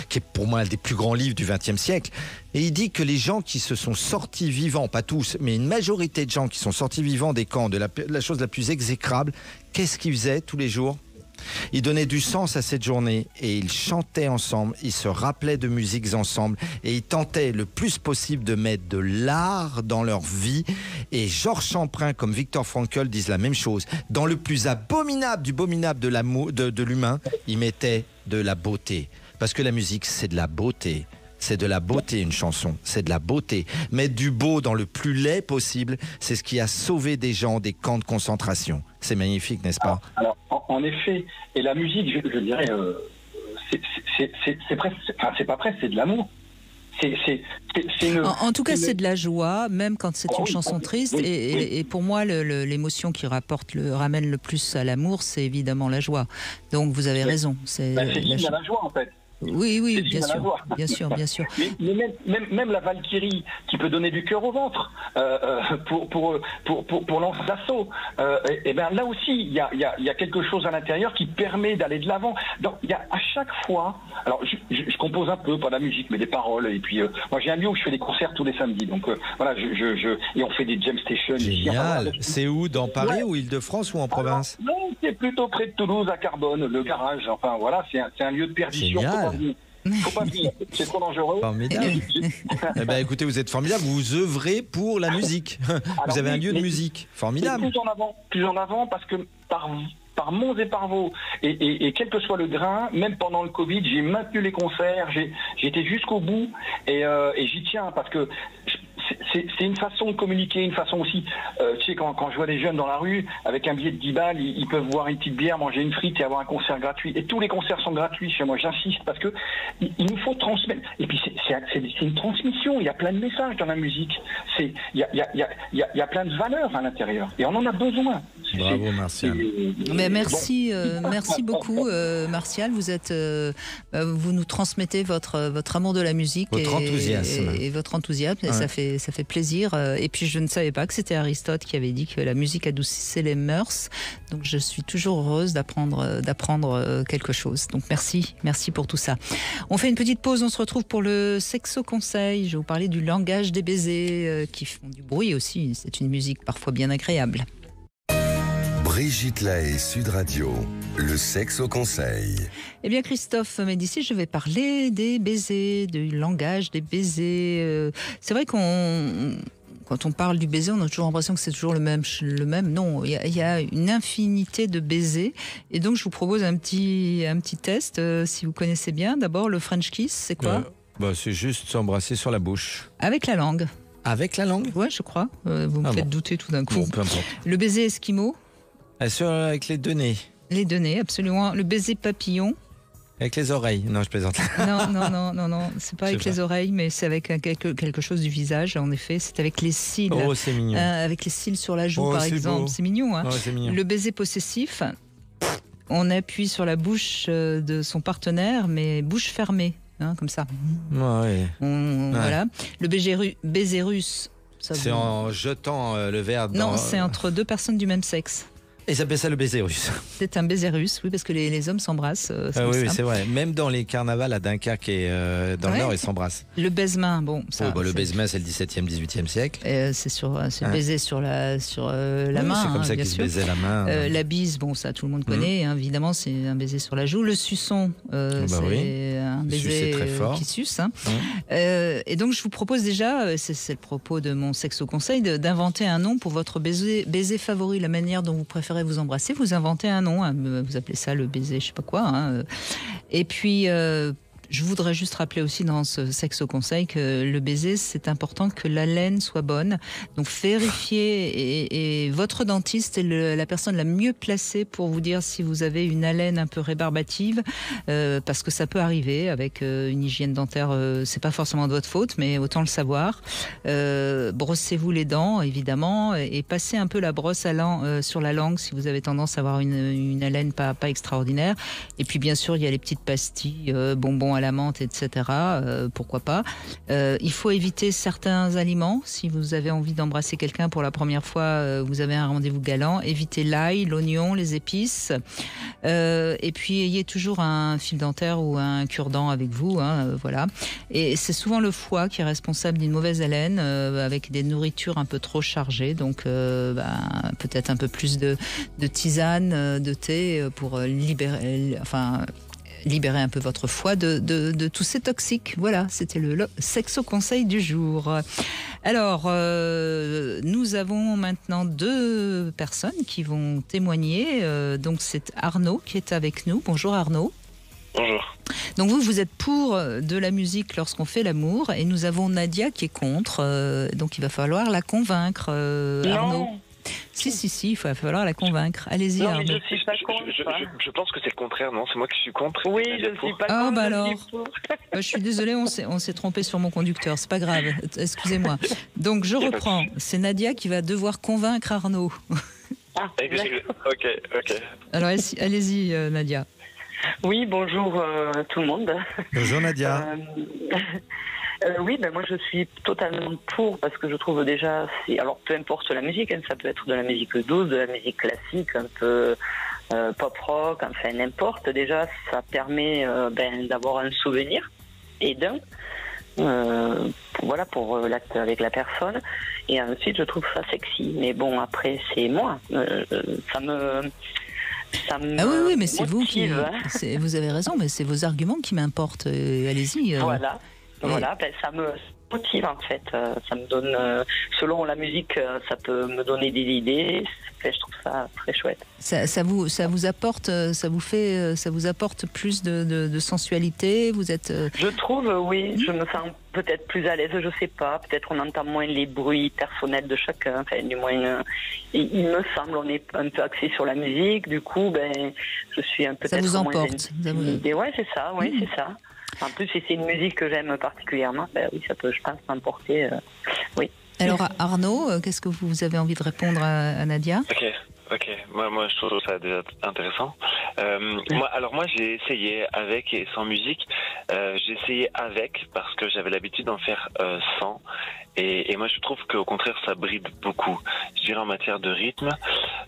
qui est pour moi un des plus grands livres du XXe siècle. Et il dit que les gens qui se sont sortis vivants, pas tous, mais une majorité de gens qui sont sortis vivants des camps, de la chose la plus exécrable, qu'est-ce qu'ils faisaient tous les jours? Ils donnaient du sens à cette journée et ils chantaient ensemble, ils se rappelaient de musiques ensemble et ils tentaient le plus possible de mettre de l'art dans leur vie. Et Georges Champrin comme Viktor Frankl disent la même chose. Dans le plus abominable du abominable de l'humain, ils mettaient de la beauté. Parce que la musique, c'est de la beauté. C'est de la beauté, une chanson, c'est de la beauté. Mettre du beau dans le plus laid possible, c'est ce qui a sauvé des gens des camps de concentration. C'est magnifique, n'est-ce pas? Alors, en effet, et la musique, je dirais, c'est presque, enfin, c'est pas presque, c'est de l'amour. En tout cas, c'est de la joie, même quand c'est une chanson triste. Et pour moi, l'émotion qui ramène le plus à l'amour, c'est évidemment la joie. Donc, vous avez raison. C'est la joie, en fait. Oui, bien sûr. Mais même la Valkyrie qui peut donner du cœur au ventre pour lancer l'assaut. Et ben là aussi, il y a quelque chose à l'intérieur qui permet d'aller de l'avant. Donc il y a à chaque fois. Alors je compose un peu, pas de la musique, mais des paroles. Et puis moi j'ai un lieu où je fais des concerts tous les samedis. Donc voilà, et on fait des jam stations. Génial. C'est où, dans Paris ou Île-de-France ou en province? Non, c'est plutôt près de Toulouse, à Carbone, le garage. Enfin voilà, c'est un lieu de perdition. Génial. Faut pas venir, c'est trop dangereux. Formidable. Eh ben, écoutez, vous êtes formidable, vous œuvrez pour la musique. Vous avez un lieu de musique. Formidable. Plus en avant, parce que par monts et par veaux, et quel que soit le grain, même pendant le Covid, j'ai maintenu les concerts, j'ai été jusqu'au bout, et j'y tiens, parce que c'est une façon de communiquer, une façon aussi, tu sais, quand je vois des jeunes dans la rue, avec un billet de 10 balles, ils peuvent boire une petite bière, manger une frite et avoir un concert gratuit. Et tous les concerts sont gratuits chez moi, j'insiste, parce que il nous faut transmettre. Et puis c'est une transmission, il y a plein de messages dans la musique. Il y a plein de valeurs à l'intérieur. Et on en a besoin. Bravo, Martial. Mais merci beaucoup, Martial. Vous nous transmettez votre amour de la musique et votre enthousiasme. Et ça fait plaisir. Et puis je ne savais pas que c'était Aristote qui avait dit que la musique adoucissait les mœurs. Donc je suis toujours heureuse d'apprendre quelque chose. Donc merci pour tout ça. On fait une petite pause. On se retrouve pour le Sexo Conseil. Je vais vous parler du langage des baisers qui font du bruit aussi. C'est une musique parfois bien agréable. Brigitte Lahaie, Sud Radio, le Sexo Conseil. Eh bien, Christophe Médicis, je vais parler des baisers, du langage des baisers. C'est vrai quand on parle du baiser, on a toujours l'impression que c'est toujours le même. Non, il y a une infinité de baisers. Et donc, je vous propose un petit test, si vous connaissez bien. D'abord, le French kiss, c'est quoi? C'est juste s'embrasser sur la bouche. Avec la langue. Avec la langue? Ouais, je crois. Vous me faites douter tout d'un coup. Bon, peu importe. Le baiser esquimau. Avec les deux nez. Les deux nez, absolument. Le baiser papillon. Avec les oreilles. Non, je plaisante. Non. C'est pas avec les oreilles, mais c'est avec quelque chose du visage, en effet. C'est avec les cils. Oh, c'est mignon. Avec les cils sur la joue, par exemple. Beau. C'est mignon, hein. Oh, c'est mignon. Le baiser possessif. On appuie sur la bouche de son partenaire, mais bouche fermée, hein, comme ça. Ouais. Voilà. Le baiser russe. C'est en jetant le verre dans... Non, c'est entre deux personnes du même sexe. Et ça s'appelle ça le baiser russe. C'est un baiser russe, oui, parce que les hommes s'embrassent. Oui, c'est vrai. Même dans les carnavals à Dunkerque et dans le Nord, ils s'embrassent. Le baise-main, bon. Le baise-main, c'est le 17e, 18e siècle. C'est le baiser sur la main. C'est comme ça qu'ils se baisaient la main. La bise, bon, ça tout le monde connaît. Évidemment, c'est un baiser sur la joue. Le suçon, c'est un baiser très fort. Qui suce. Hein. Et donc, je vous propose déjà, c'est le propos de mon Sexo Conseil, d'inventer un nom pour votre baiser favori, la manière dont vous préférez vous embrasser. Vous inventez un nom, hein, vous appelez ça le baiser, je sais pas quoi. Hein. Et puis, je voudrais juste rappeler aussi dans ce Sexo Conseil que le baiser, c'est important que l'haleine soit bonne. Donc vérifiez, et votre dentiste est la personne la mieux placée pour vous dire si vous avez une haleine un peu rébarbative, parce que ça peut arriver avec une hygiène dentaire. C'est pas forcément de votre faute, mais autant le savoir. Brossez-vous les dents, évidemment, et passez un peu la brosse sur la langue si vous avez tendance à avoir une haleine pas extraordinaire. Et puis bien sûr, il y a les petites pastilles bonbons à la menthe, etc. Pourquoi pas. Il faut éviter certains aliments. Si vous avez envie d'embrasser quelqu'un pour la première fois, vous avez un rendez-vous galant. Évitez l'ail, l'oignon, les épices. Et puis, ayez toujours un fil dentaire ou un cure-dent avec vous. Voilà. Et c'est souvent le foie qui est responsable d'une mauvaise haleine avec des nourritures un peu trop chargées. Donc, peut-être un peu plus de tisane, de thé pour libérer un peu votre foie de tous ces toxiques. Voilà, c'était le Sexo Conseil du jour. Alors, nous avons maintenant 2 personnes qui vont témoigner. Donc, c'est Arnaud qui est avec nous. Bonjour Arnaud. Bonjour. Donc vous êtes pour de la musique lorsqu'on fait l'amour, et nous avons Nadia qui est contre. Donc il va falloir la convaincre, Arnaud. Si, il va falloir la convaincre. Allez-y, Arnaud. Mais je suis pas contre. Je pense que c'est le contraire, non? C'est moi qui suis contre. Oui, je suis pas contre. Ah, bah alors. Je suis désolée, on s'est trompé sur mon conducteur. C'est pas grave. Excusez-moi. Donc, je reprends. C'est Nadia qui va devoir convaincre Arnaud. Ok. Alors, allez-y, Nadia. Oui, bonjour tout le monde. Bonjour, Nadia. Oui, moi je suis totalement pour, parce que je trouve déjà, alors peu importe la musique, ça peut être de la musique douce, de la musique classique, un peu pop rock, enfin n'importe. Déjà, ça permet d'avoir un souvenir et pour l'acte avec la personne. Et ensuite, je trouve ça sexy. Mais bon, après, c'est moi. Ça me oui, mais c'est vous qui... hein. Vous avez raison, mais c'est vos arguments qui m'importent. Allez-y. Voilà, ça me motive en fait. Ça me donne, selon la musique, ça peut me donner des idées. Je trouve ça très chouette. Ça vous apporte, ça vous apporte plus de sensualité. Vous êtes. Je trouve, oui, je me sens peut-être plus à l'aise. Je sais pas. Peut-être on entend moins les bruits personnels de chacun. Enfin, du moins, il me semble, on est un peu axé sur la musique. Du coup, je suis un peu. Ça vous emporte. Ouais, c'est ça. Oui, c'est ça. En plus, si c'est une musique que j'aime particulièrement, oui, ça peut, je pense, m'emporter. Oui. Alors, Arnaud, qu'est-ce que vous avez envie de répondre à Nadia ? Ok. Moi, je trouve ça déjà intéressant. Moi, j'ai essayé avec et sans musique. J'ai essayé avec parce que j'avais l'habitude d'en faire sans. Et moi, je trouve qu'au contraire, ça bride beaucoup. Je dirais en matière de rythme,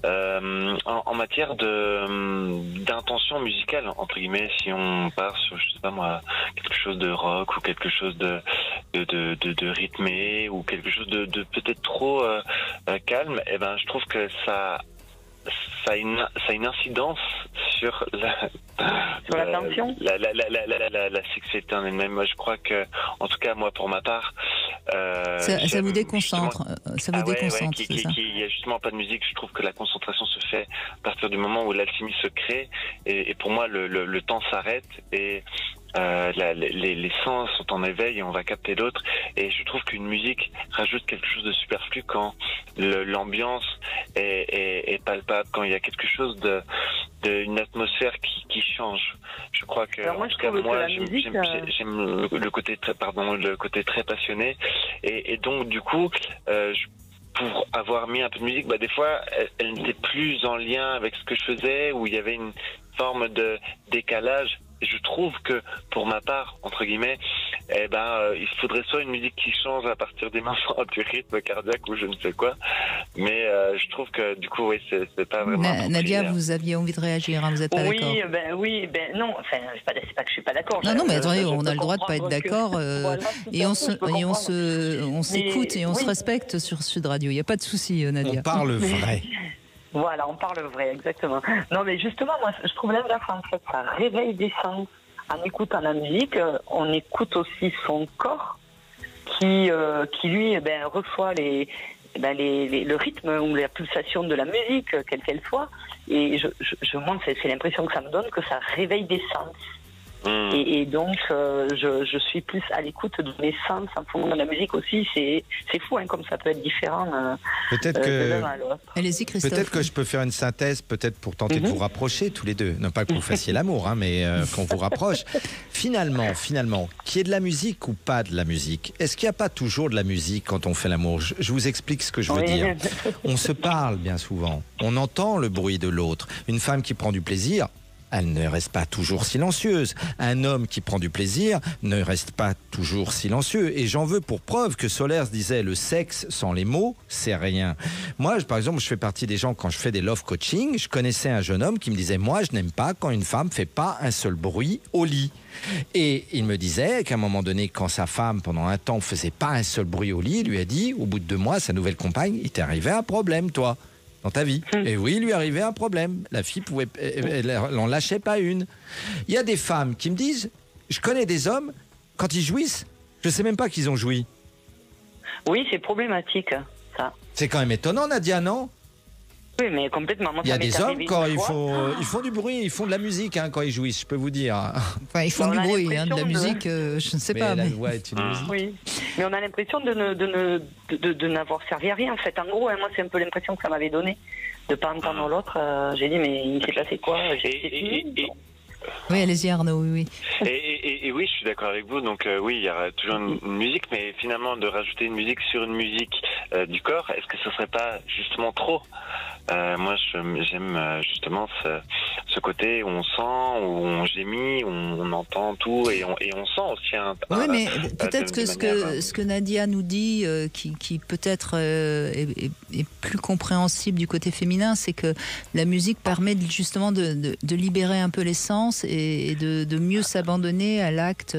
en matière d'intention musicale, entre guillemets, si on part sur, je sais pas moi, quelque chose de rock ou quelque chose de rythmé ou quelque chose de peut-être trop calme, je trouve que ça a une incidence sur la tension, la sexualité en elle-même. Moi, je crois que, en tout cas, moi, pour ma part, ça vous déconcentre. Ça vous déconcentre, c'est ça. Il n'y a justement pas de musique. Je trouve que la concentration se fait à partir du moment où l'alchimie se crée. Et pour moi, le temps s'arrête et les sens sont en éveil et on va capter l'autre. Et je trouve qu'une musique rajoute quelque chose de superflu quand l'ambiance est palpable, quand il y a quelque chose une atmosphère qui change. Je crois que, alors moi, j'aime le côté très passionné. Et donc, du coup, pour avoir mis un peu de musique, des fois, elle n'était plus en lien avec ce que je faisais, où il y avait une forme de décalage. Je trouve que, pour ma part, entre guillemets, il faudrait soit une musique qui change à partir des moments du rythme cardiaque ou je ne sais quoi. Mais je trouve que, du coup, oui, c'est pas vraiment... Nadia, vous aviez envie de réagir, vous n'êtes pas d'accord? Non, enfin, c'est pas que je suis pas d'accord. Non, mais attendez, on a le droit de pas être d'accord. Et on s'écoute et on se respecte sur Sud Radio. Il n'y a pas de souci, Nadia. On parle vrai. Voilà, on parle vrai, exactement. Non, mais justement, moi, je trouve l'inverse, en fait, ça réveille des sens. En écoutant la musique, on écoute aussi son corps qui lui, reçoit le rythme ou la pulsation de la musique, quelle qu'elle soit. Et moi, c'est l'impression que ça me donne que ça réveille des sens. Et donc, je suis plus à l'écoute de mes sens en fonction de la musique aussi. C'est fou, comme ça peut être différent. Peut-être que... Allez-y, Christophe. Peut-être que je peux faire une synthèse, peut-être pour tenter de vous rapprocher tous les deux. Non pas que vous fassiez l'amour, mais qu'on vous rapproche. Finalement, qu'il y ait de la musique ou pas de la musique, est-ce qu'il n'y a pas toujours de la musique quand on fait l'amour? Je vous explique ce que je veux dire. On se parle bien souvent. On entend le bruit de l'autre. Une femme qui prend du plaisir, elle ne reste pas toujours silencieuse. Un homme qui prend du plaisir ne reste pas toujours silencieux. Et j'en veux pour preuve que Solers disait le sexe sans les mots, c'est rien. Moi, par exemple, je fais partie des gens, quand je fais des love coaching, je connaissais un jeune homme qui me disait, moi, je n'aime pas quand une femme fait pas un seul bruit au lit. Et il me disait qu'à un moment donné, quand sa femme, pendant un temps, faisait pas un seul bruit au lit, il lui a dit, au bout de 2 mois, sa nouvelle compagne, il t'est arrivé un problème, toi, dans ta vie. Et oui, il lui arrivait un problème. La fille elle n'en lâchait pas une. Il y a des femmes qui me disent, je connais des hommes, quand ils jouissent, je sais même pas qu'ils ont joui. Oui, c'est problématique, ça. C'est quand même étonnant, Nadia, non ? Oui, mais complètement. Moi, il y a des hommes, quand ils font du bruit, ils font de la musique quand ils jouissent, je peux vous dire. Enfin, ils font du bruit, de la musique, je ne sais pas. La voix est une musique. Oui, mais on a l'impression de n'avoir servi à rien, en fait. En gros, moi, c'est un peu l'impression que ça m'avait donné, de ne pas entendre l'autre. J'ai dit, mais il s'est passé quoi ? Oui, allez-y Arnaud, oui. Et oui, je suis d'accord avec vous. Donc oui, il y aura toujours une musique, mais finalement de rajouter une musique sur une musique du corps, est-ce que ce serait pas justement trop ? Moi, j'aime justement ce côté où on sent, où on gémit, où on entend tout et on sent aussi oui, mais peut-être que ce que Nadia nous dit, qui peut-être est plus compréhensible du côté féminin, c'est que la musique permet justement de libérer un peu les sens et de mieux s'abandonner à l'acte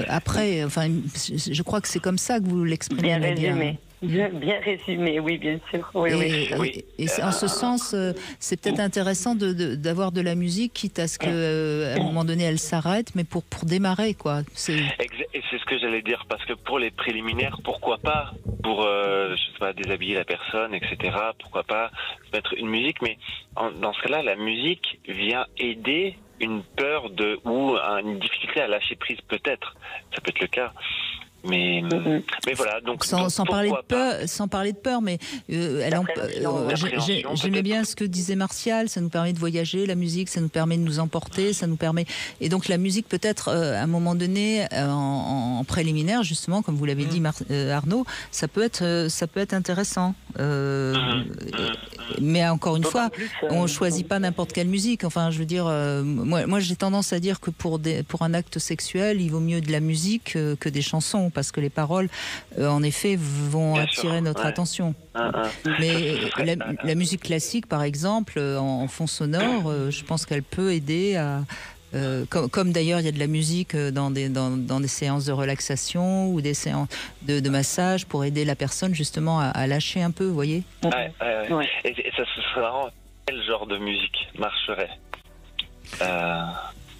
après. Enfin, je crois que c'est comme ça que vous l'exprimez, Nadia. Bien résumé, oui, bien sûr. Oui. Et en ce sens, c'est peut-être intéressant d'avoir de la musique, quitte à ce qu'à un moment donné, elle s'arrête, mais pour démarrer, quoi. Et c'est ce que j'allais dire, parce que pour les préliminaires, pourquoi pas, pour, je sais pas, déshabiller la personne, etc., pourquoi pas mettre une musique, mais dans ce cas-là, la musique vient aider une peur ou une difficulté à lâcher prise, peut-être. Ça peut être le cas. Mais voilà, donc sans parler de peur, mais j'aimais bien ce que disait Martial. Ça nous permet de voyager, la musique, ça nous permet de nous emporter, ça nous permet. Et donc la musique, peut-être à un moment donné, en préliminaire, justement, comme vous l'avez dit, Arnaud, ça peut être intéressant. Mais encore une fois, on choisit pas n'importe quelle musique. Enfin, je veux dire, moi j'ai tendance à dire que pour un acte sexuel, il vaut mieux de la musique que des chansons. Parce que les paroles, en effet, vont attirer notre attention. Mais la musique classique, par exemple, en fond sonore, je pense qu'elle peut aider à... comme d'ailleurs il y a de la musique dans des séances de relaxation ou des séances de massage pour aider la personne justement à lâcher un peu, vous voyez. Et ça serait marrant, quel genre de musique marcherait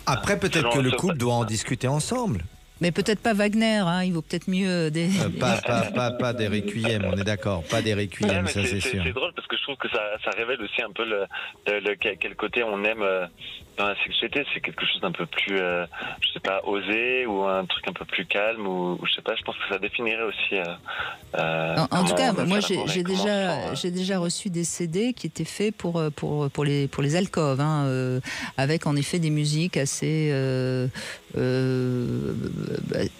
Après, peut-être que le couple doit en discuter ensemble. Mais peut-être pas Wagner, hein, il vaut peut-être mieux des... pas des requiem, on est d'accord, pas des requiem, ça c'est sûr. C'est drôle parce que je trouve que ça révèle aussi un peu quel côté on aime dans la sexualité. C'est quelque chose d'un peu plus, je sais pas, osé ou un truc un peu plus calme ou je sais pas, je pense que ça définirait aussi... en tout cas, moi j'ai déjà reçu des CD qui étaient faits pour les alcôves, hein, avec en effet des musiques assez...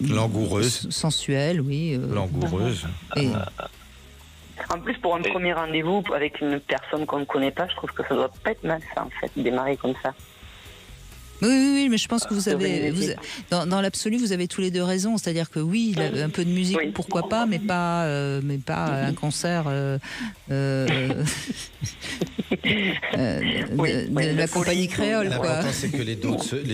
langoureuse, sensuelle, oui. Langoureuse. En plus, pour un premier rendez-vous avec une personne qu'on ne connaît pas, je trouve que ça doit pas être mal, ça, en fait, démarrer comme ça. Oui, mais je pense que vous avez, dans l'absolu, vous avez tous les deux raison. C'est-à-dire que oui, un peu de musique, pourquoi pas, mais pas un concert de la compagnie créole. L'important, c'est que les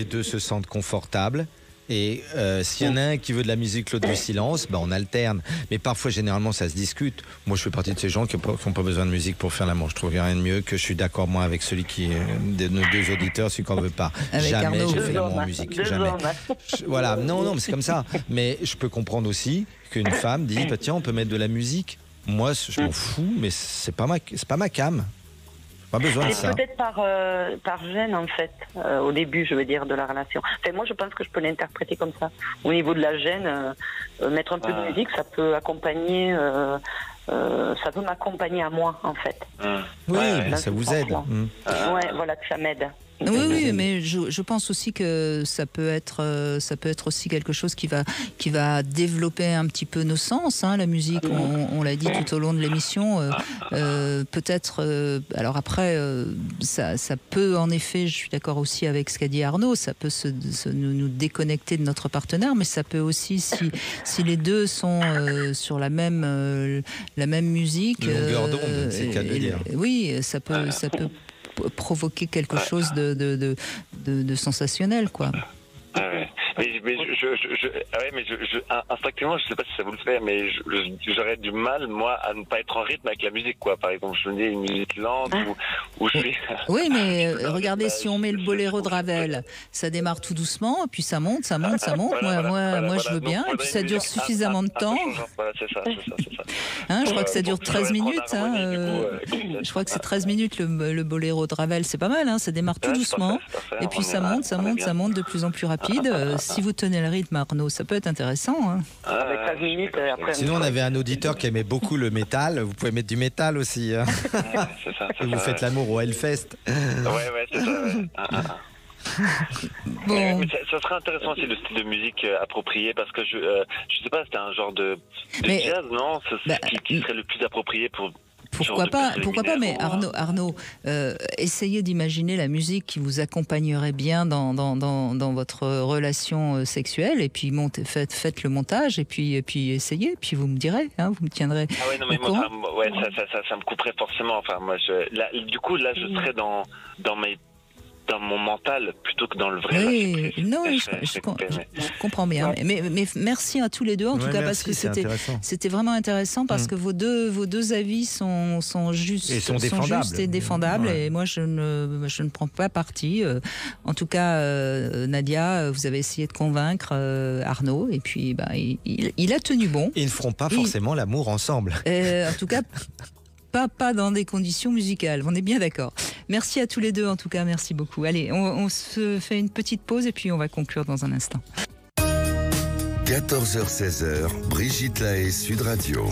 deux se sentent confortables. Et s'il y en a un qui veut de la musique, l'autre du silence, on alterne. Mais parfois, généralement, ça se discute. Moi, je fais partie de ces gens qui n'ont pas besoin de musique pour faire l'amour. Je trouve rien de mieux que je suis d'accord, moi, avec celui qui est de nos deux auditeurs, celui qu'on ne veut pas. Avec jamais Arnaud. je fais l'amour en musique. Jamais. Voilà, non, mais c'est comme ça. Mais je peux comprendre aussi qu'une femme dit, tiens, on peut mettre de la musique. Moi, je m'en fous, mais c'est pas ma cam. Pas besoin de ça. C'est peut-être par gêne, en fait, au début, je veux dire, de la relation. Enfin, moi, je pense que je peux l'interpréter comme ça. Au niveau de la gêne, mettre un peu de musique, ça peut accompagner... ça peut m'accompagner à moi, en fait. Oui, ça vous aide. Ouais, voilà, que ça m'aide. Oui, mais je pense aussi que ça peut être aussi quelque chose qui va développer un petit peu nos sens, hein, la musique. On l'a dit tout au long de l'émission. Peut-être. Alors après, ça peut en effet. Je suis d'accord aussi avec ce qu'a dit Arnaud. Ça peut nous déconnecter de notre partenaire, mais ça peut aussi, si les deux sont sur la même musique. Longueur d'onde, c'est le cas de le dire. Oui, ça peut provoquer quelque chose de sensationnel, quoi. Instinctivement, je sais pas si ça vous le fait, mais j'aurais du mal, moi, à ne pas être en rythme avec la musique, quoi. Par exemple, je me dis une musique lente où je suis... Oui, mais regardez, si on met le boléro de Ravel, ça démarre tout doucement, puis ça monte. Moi, je veux bien, et puis ça dure suffisamment de temps. Voilà, c'est ça. Hein, je crois que ça dure 13 minutes. Je crois que c'est 13 minutes le boléro de Ravel, c'est pas mal, hein, ça démarre tout doucement, et puis ça monte de plus en plus rapide. Si vous tenez le rythme, Arnaud, ça peut être intéressant. Hein. Avec 13 minutes, après. Sinon, on avait un auditeur qui aimait beaucoup le métal. Vous pouvez mettre du métal aussi. Hein. Et vous faites l'amour au Hellfest. Ouais, c'est ça. Bon. Mais ça serait intéressant aussi le style de musique approprié, parce que je sais pas, c'était un genre de jazz, non, qui serait le plus approprié pour... Pourquoi pas, mais Arnaud, essayez d'imaginer la musique qui vous accompagnerait bien dans votre relation sexuelle, et puis faites le montage, et puis essayez, puis vous me direz, hein, vous me tiendrez. Ah ouais, non, mais moi, ça me couperait forcément. Enfin, moi, du coup, là, je serais dans mon mental plutôt que dans le vrai. Oui, je comprends bien. Mais merci à tous les deux, en tout cas, parce que c'était vraiment intéressant, parce que vos deux avis sont justes et défendables. Et moi, je ne prends pas parti. En tout cas, Nadia, vous avez essayé de convaincre Arnaud, et puis il a tenu bon. Ils ne feront pas forcément l'amour ensemble. En tout cas, pas dans des conditions musicales, on est bien d'accord. Merci à tous les deux, en tout cas, merci beaucoup. Allez, on se fait une petite pause et puis on va conclure dans un instant. 14h-16h, Brigitte Lahaie, Sud Radio.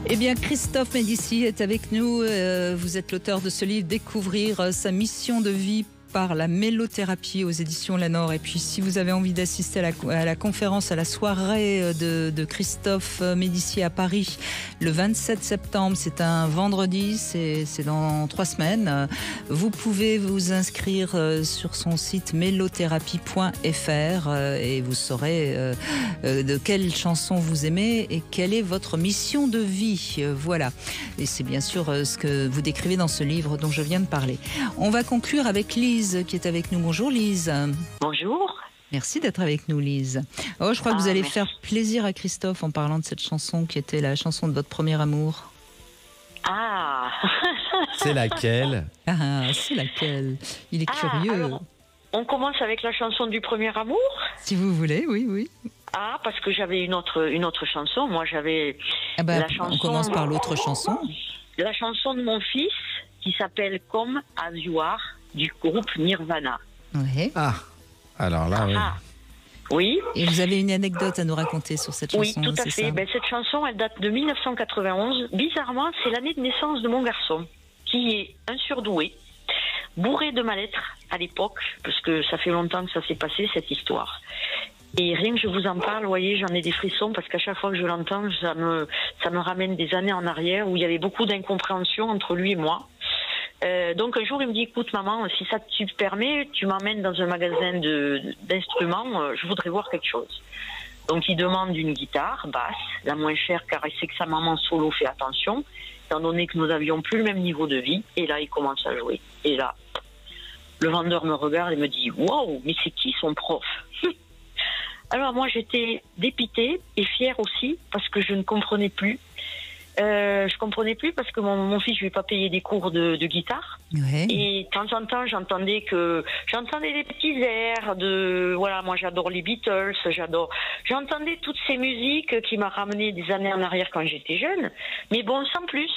Eh bien, Christophe Médici est avec nous. Vous êtes l'auteur de ce livre, Découvrir sa mission de vie par la mélothérapie, aux éditions Lanor. Et puis, si vous avez envie d'assister à la conférence, à la soirée de Christophe Médici à Paris, le 27 septembre, c'est un vendredi, c'est dans 3 semaines. Vous pouvez vous inscrire sur son site mélothérapie.fr et vous saurez de quelle chanson vous aimez et quelle est votre mission de vie. Voilà. Et c'est bien sûr ce que vous décrivez dans ce livre dont je viens de parler. On va conclure avec Lise qui est avec nous. Bonjour Lise. Bonjour. Merci d'être avec nous, Lise. Oh, je crois que vous allez faire plaisir à Christophe en parlant de cette chanson qui était la chanson de votre premier amour. Ah. C'est laquelle? C'est laquelle? Il est curieux. Alors, on commence avec la chanson du premier amour? Si vous voulez, oui. Ah, parce que j'avais une autre chanson. Moi, j'avais la chanson... On commence par l'autre chanson. La chanson de mon fils qui s'appelle Come As You Are, du groupe Nirvana. Oui. Ah, alors là, oui. Et vous avez une anecdote à nous raconter sur cette chanson? Oui, tout à fait. Cette chanson, elle date de 1991. Bizarrement, c'est l'année de naissance de mon garçon, qui est un surdoué, bourré de mal-être à l'époque, parce que ça fait longtemps que ça s'est passé, cette histoire. Et rien que je vous en parle, vous voyez, j'en ai des frissons, parce qu'à chaque fois que je l'entends, ça me ramène des années en arrière, où il y avait beaucoup d'incompréhension entre lui et moi. Donc un jour il me dit, écoute maman, si ça te permet, tu m'emmènes dans un magasin d'instruments, je voudrais voir quelque chose. Donc il demande une guitare basse, la moins chère, car il sait que sa maman solo fait attention, étant donné que nous n'avions plus le même niveau de vie. Et là il commence à jouer. Et là, le vendeur me regarde et me dit, waouh, mais c'est qui son prof? Alors moi j'étais dépitée et fière aussi, parce que je ne comprenais plus. Je comprenais plus parce que mon fils, je lui ai pas payé des cours de guitare. Ouais. Et de temps en temps, j'entendais des petits airs voilà, moi j'adore les Beatles, j'entendais toutes ces musiques qui m'ont ramené des années en arrière quand j'étais jeune, mais bon, sans plus.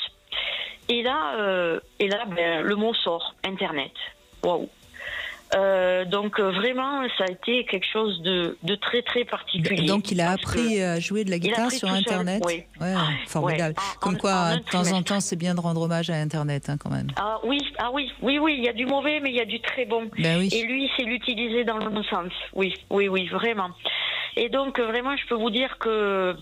Et là, le mot sort, Internet. Waouh. Donc vraiment, ça a été quelque chose de très très particulier. Donc il a appris à jouer de la guitare sur Internet. Oui. Ouais, formidable. Ouais. Comme quoi, de temps en temps, c'est bien de rendre hommage à Internet, hein, quand même. Oui, il y a du mauvais, mais il y a du très bon. Ben oui. Et lui, c'est l'utiliser dans le bon sens. Oui, vraiment. Et donc vraiment, je peux vous dire que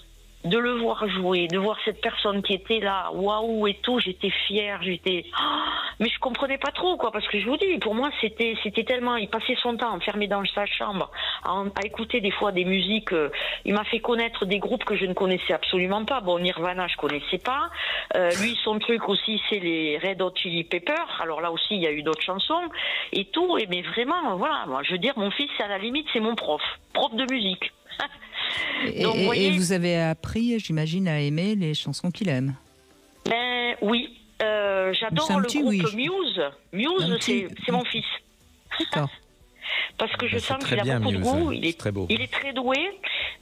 de le voir jouer, de voir cette personne qui était là, waouh et tout, j'étais fière, mais je comprenais pas trop, quoi, parce que je vous dis, pour moi, c'était tellement, il passait son temps enfermé dans sa chambre, à écouter des fois des musiques, il m'a fait connaître des groupes que je ne connaissais absolument pas. Bon, Nirvana, je connaissais pas, lui, son truc aussi, c'est les Red Hot Chili Peppers, alors là aussi, il y a eu d'autres chansons, et tout, mais vraiment, voilà, moi, je veux dire, mon fils, à la limite, c'est mon prof de musique. Donc, et vous avez appris, j'imagine, à aimer les chansons qu'il aime. Ben oui, j'adore le groupe Muse. Muse, c'est mon fils. D'accord. Parce que je sens qu'il a beaucoup de goût, il est très doué.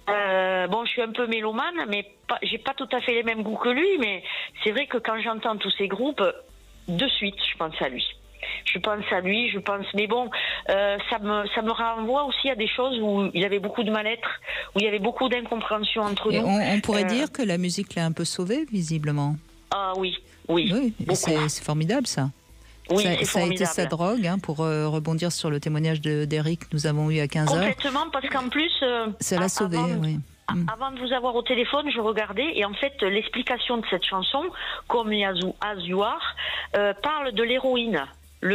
Bon, je suis un peu mélomane, mais j'ai pas tout à fait les mêmes goûts que lui, mais c'est vrai que quand j'entends tous ces groupes, de suite, je pense à lui. Mais bon, ça me renvoie aussi à des choses où il y avait beaucoup de mal-être, où il y avait beaucoup d'incompréhension entre nous. On pourrait dire que la musique l'a un peu sauvé, visiblement. Ah oui. C'est formidable, ça. Oui, ça a été sa drogue, hein, pour rebondir sur le témoignage d'Eric que nous avons eu à 15h. Complètement, parce qu'en plus... ça l'a sauvé, oui. Avant de vous avoir au téléphone, je regardais, et en fait, l'explication de cette chanson, comme As You Are, parle de l'héroïne. Il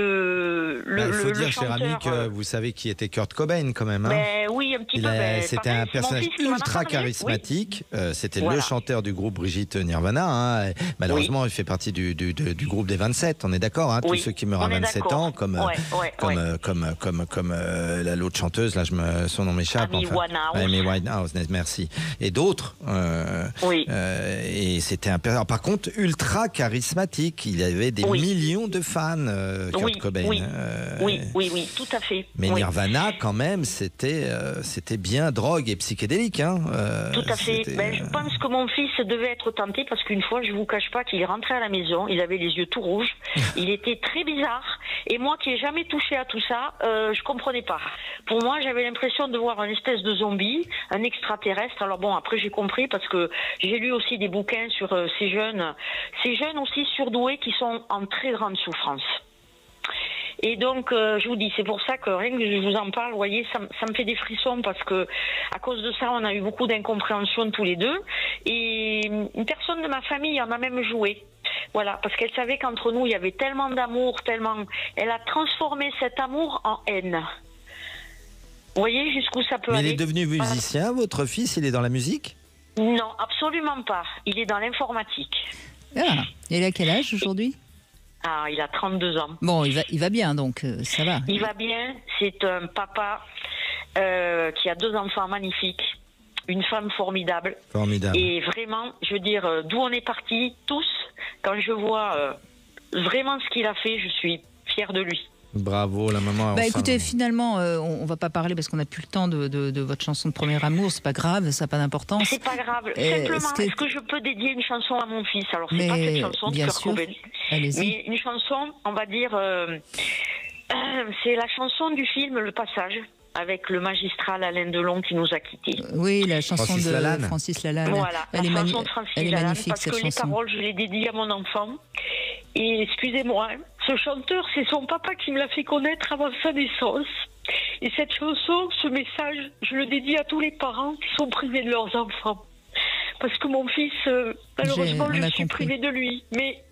faut dire, cher ami, que vous savez qui était Kurt Cobain, quand même. Hein. Oui, un petit peu. C'était un personnage ultra charismatique. C'était le chanteur du groupe Brigitte Nirvana. Hein. Malheureusement, il fait partie du groupe des 27. On est d'accord, hein, tous ceux qui meurent à 27 ans, comme l'autre chanteuse, là, son nom m'échappe. Amy Winehouse, merci. Et d'autres. Et c'était un personnage, par contre, ultra charismatique. Il avait des millions de fans. Kurt Cobain. Oui, tout à fait. Mais Nirvana, quand même, c'était bien drogue et psychédélique. Hein. Tout à fait. Je pense que mon fils devait être tenté parce qu'une fois, je vous cache pas qu'il est rentré à la maison, il avait les yeux tout rouges, il était très bizarre. Et moi, qui n'ai jamais touché à tout ça, je comprenais pas. Pour moi, j'avais l'impression de voir un espèce de zombie, un extraterrestre. Alors bon, après j'ai compris parce que j'ai lu aussi des bouquins sur ces jeunes aussi surdoués qui sont en très grande souffrance. Et donc, je vous dis, c'est pour ça que rien que je vous en parle, vous voyez, ça me fait des frissons parce que à cause de ça, on a eu beaucoup d'incompréhension tous les deux. Et une personne de ma famille en a même joué. Voilà, parce qu'elle savait qu'entre nous, il y avait tellement d'amour, elle a transformé cet amour en haine. Vous voyez jusqu'où ça peut aller. Mais il est devenu musicien, votre fils, il est dans la musique ? Non, absolument pas. Il est dans l'informatique. Ah, il a quel âge aujourd'hui ? Ah, il a 32 ans. Bon, il va bien, donc ça va. Il va bien. C'est un papa qui a 2 enfants magnifiques, une femme formidable. Et vraiment, je veux dire, d'où on est partis tous, quand je vois vraiment ce qu'il a fait, je suis fière de lui. Bravo, la maman. Écoutez, finalement, on va pas parler parce qu'on n'a plus le temps de votre chanson de premier amour. C'est pas grave, ça n'a pas d'importance. C'est pas grave. Simplement, est-ce que je peux dédier une chanson à mon fils? Alors, c'est pas cette chanson de Kurt Cobain, mais une chanson, on va dire, c'est la chanson du film Le Passage, avec le magistral Alain Delon qui nous a quittés. Oui, la chanson de Francis Lalanne. Voilà, elle est chanson de Francis Lalanne, magnifique, parce que les paroles, je les dédie à mon enfant. Et excusez-moi, ce chanteur, c'est son papa qui me l'a fait connaître avant sa naissance. Et cette chanson, ce message, je le dédie à tous les parents qui sont privés de leurs enfants. Parce que mon fils, malheureusement, je suis privée de lui. Mais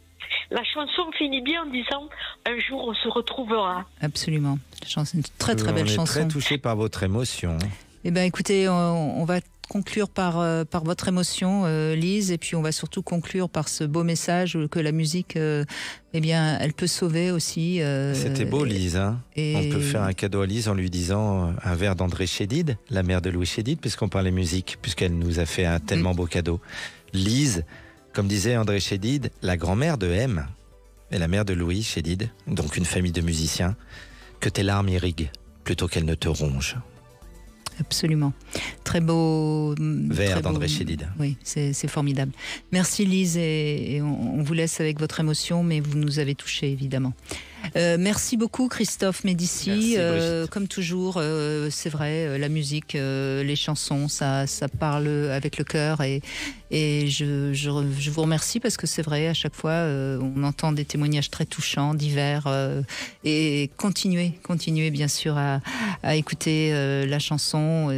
la chanson finit bien en disant « Un jour, on se retrouvera ». Absolument. C'est une très très belle chanson. On est très touché par votre émotion. Eh bien, écoutez, on va conclure par votre émotion, Lise, et puis on va surtout conclure par ce beau message que la musique, eh bien, elle peut sauver aussi. C'était beau, Lise. Hein, on peut faire un cadeau à Lise en lui disant un vers d'André Chédid, la mère de Louis Chédid, puisqu'on parlait musique, puisqu'elle nous a fait un tellement beau cadeau. Lise, comme disait André Chédid, la grand-mère de M et la mère de Louis Chédid, donc une famille de musiciens, que tes larmes irriguent plutôt qu'elles ne te rongent. Absolument. Très beau vers d'André Chédid. Oui, c'est formidable. Merci Lise, et on vous laisse avec votre émotion, mais vous nous avez touchés évidemment. Merci beaucoup Christophe Médicis. Comme toujours, c'est vrai, la musique, les chansons, ça parle avec le cœur et je vous remercie parce que c'est vrai, à chaque fois, on entend des témoignages très touchants, divers, et continuez bien sûr à écouter la chanson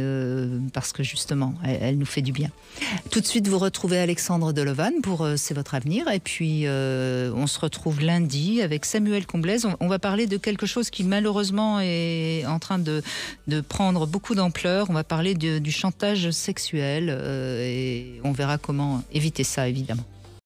parce que justement, elle nous fait du bien. Tout de suite, vous retrouvez Alexandre Delevanne pour C'est votre avenir et puis on se retrouve lundi avec Samuel Comblaise. On va parler de quelque chose qui malheureusement est en train de prendre beaucoup d'ampleur. On va parler du chantage sexuel et on verra comment éviter ça évidemment.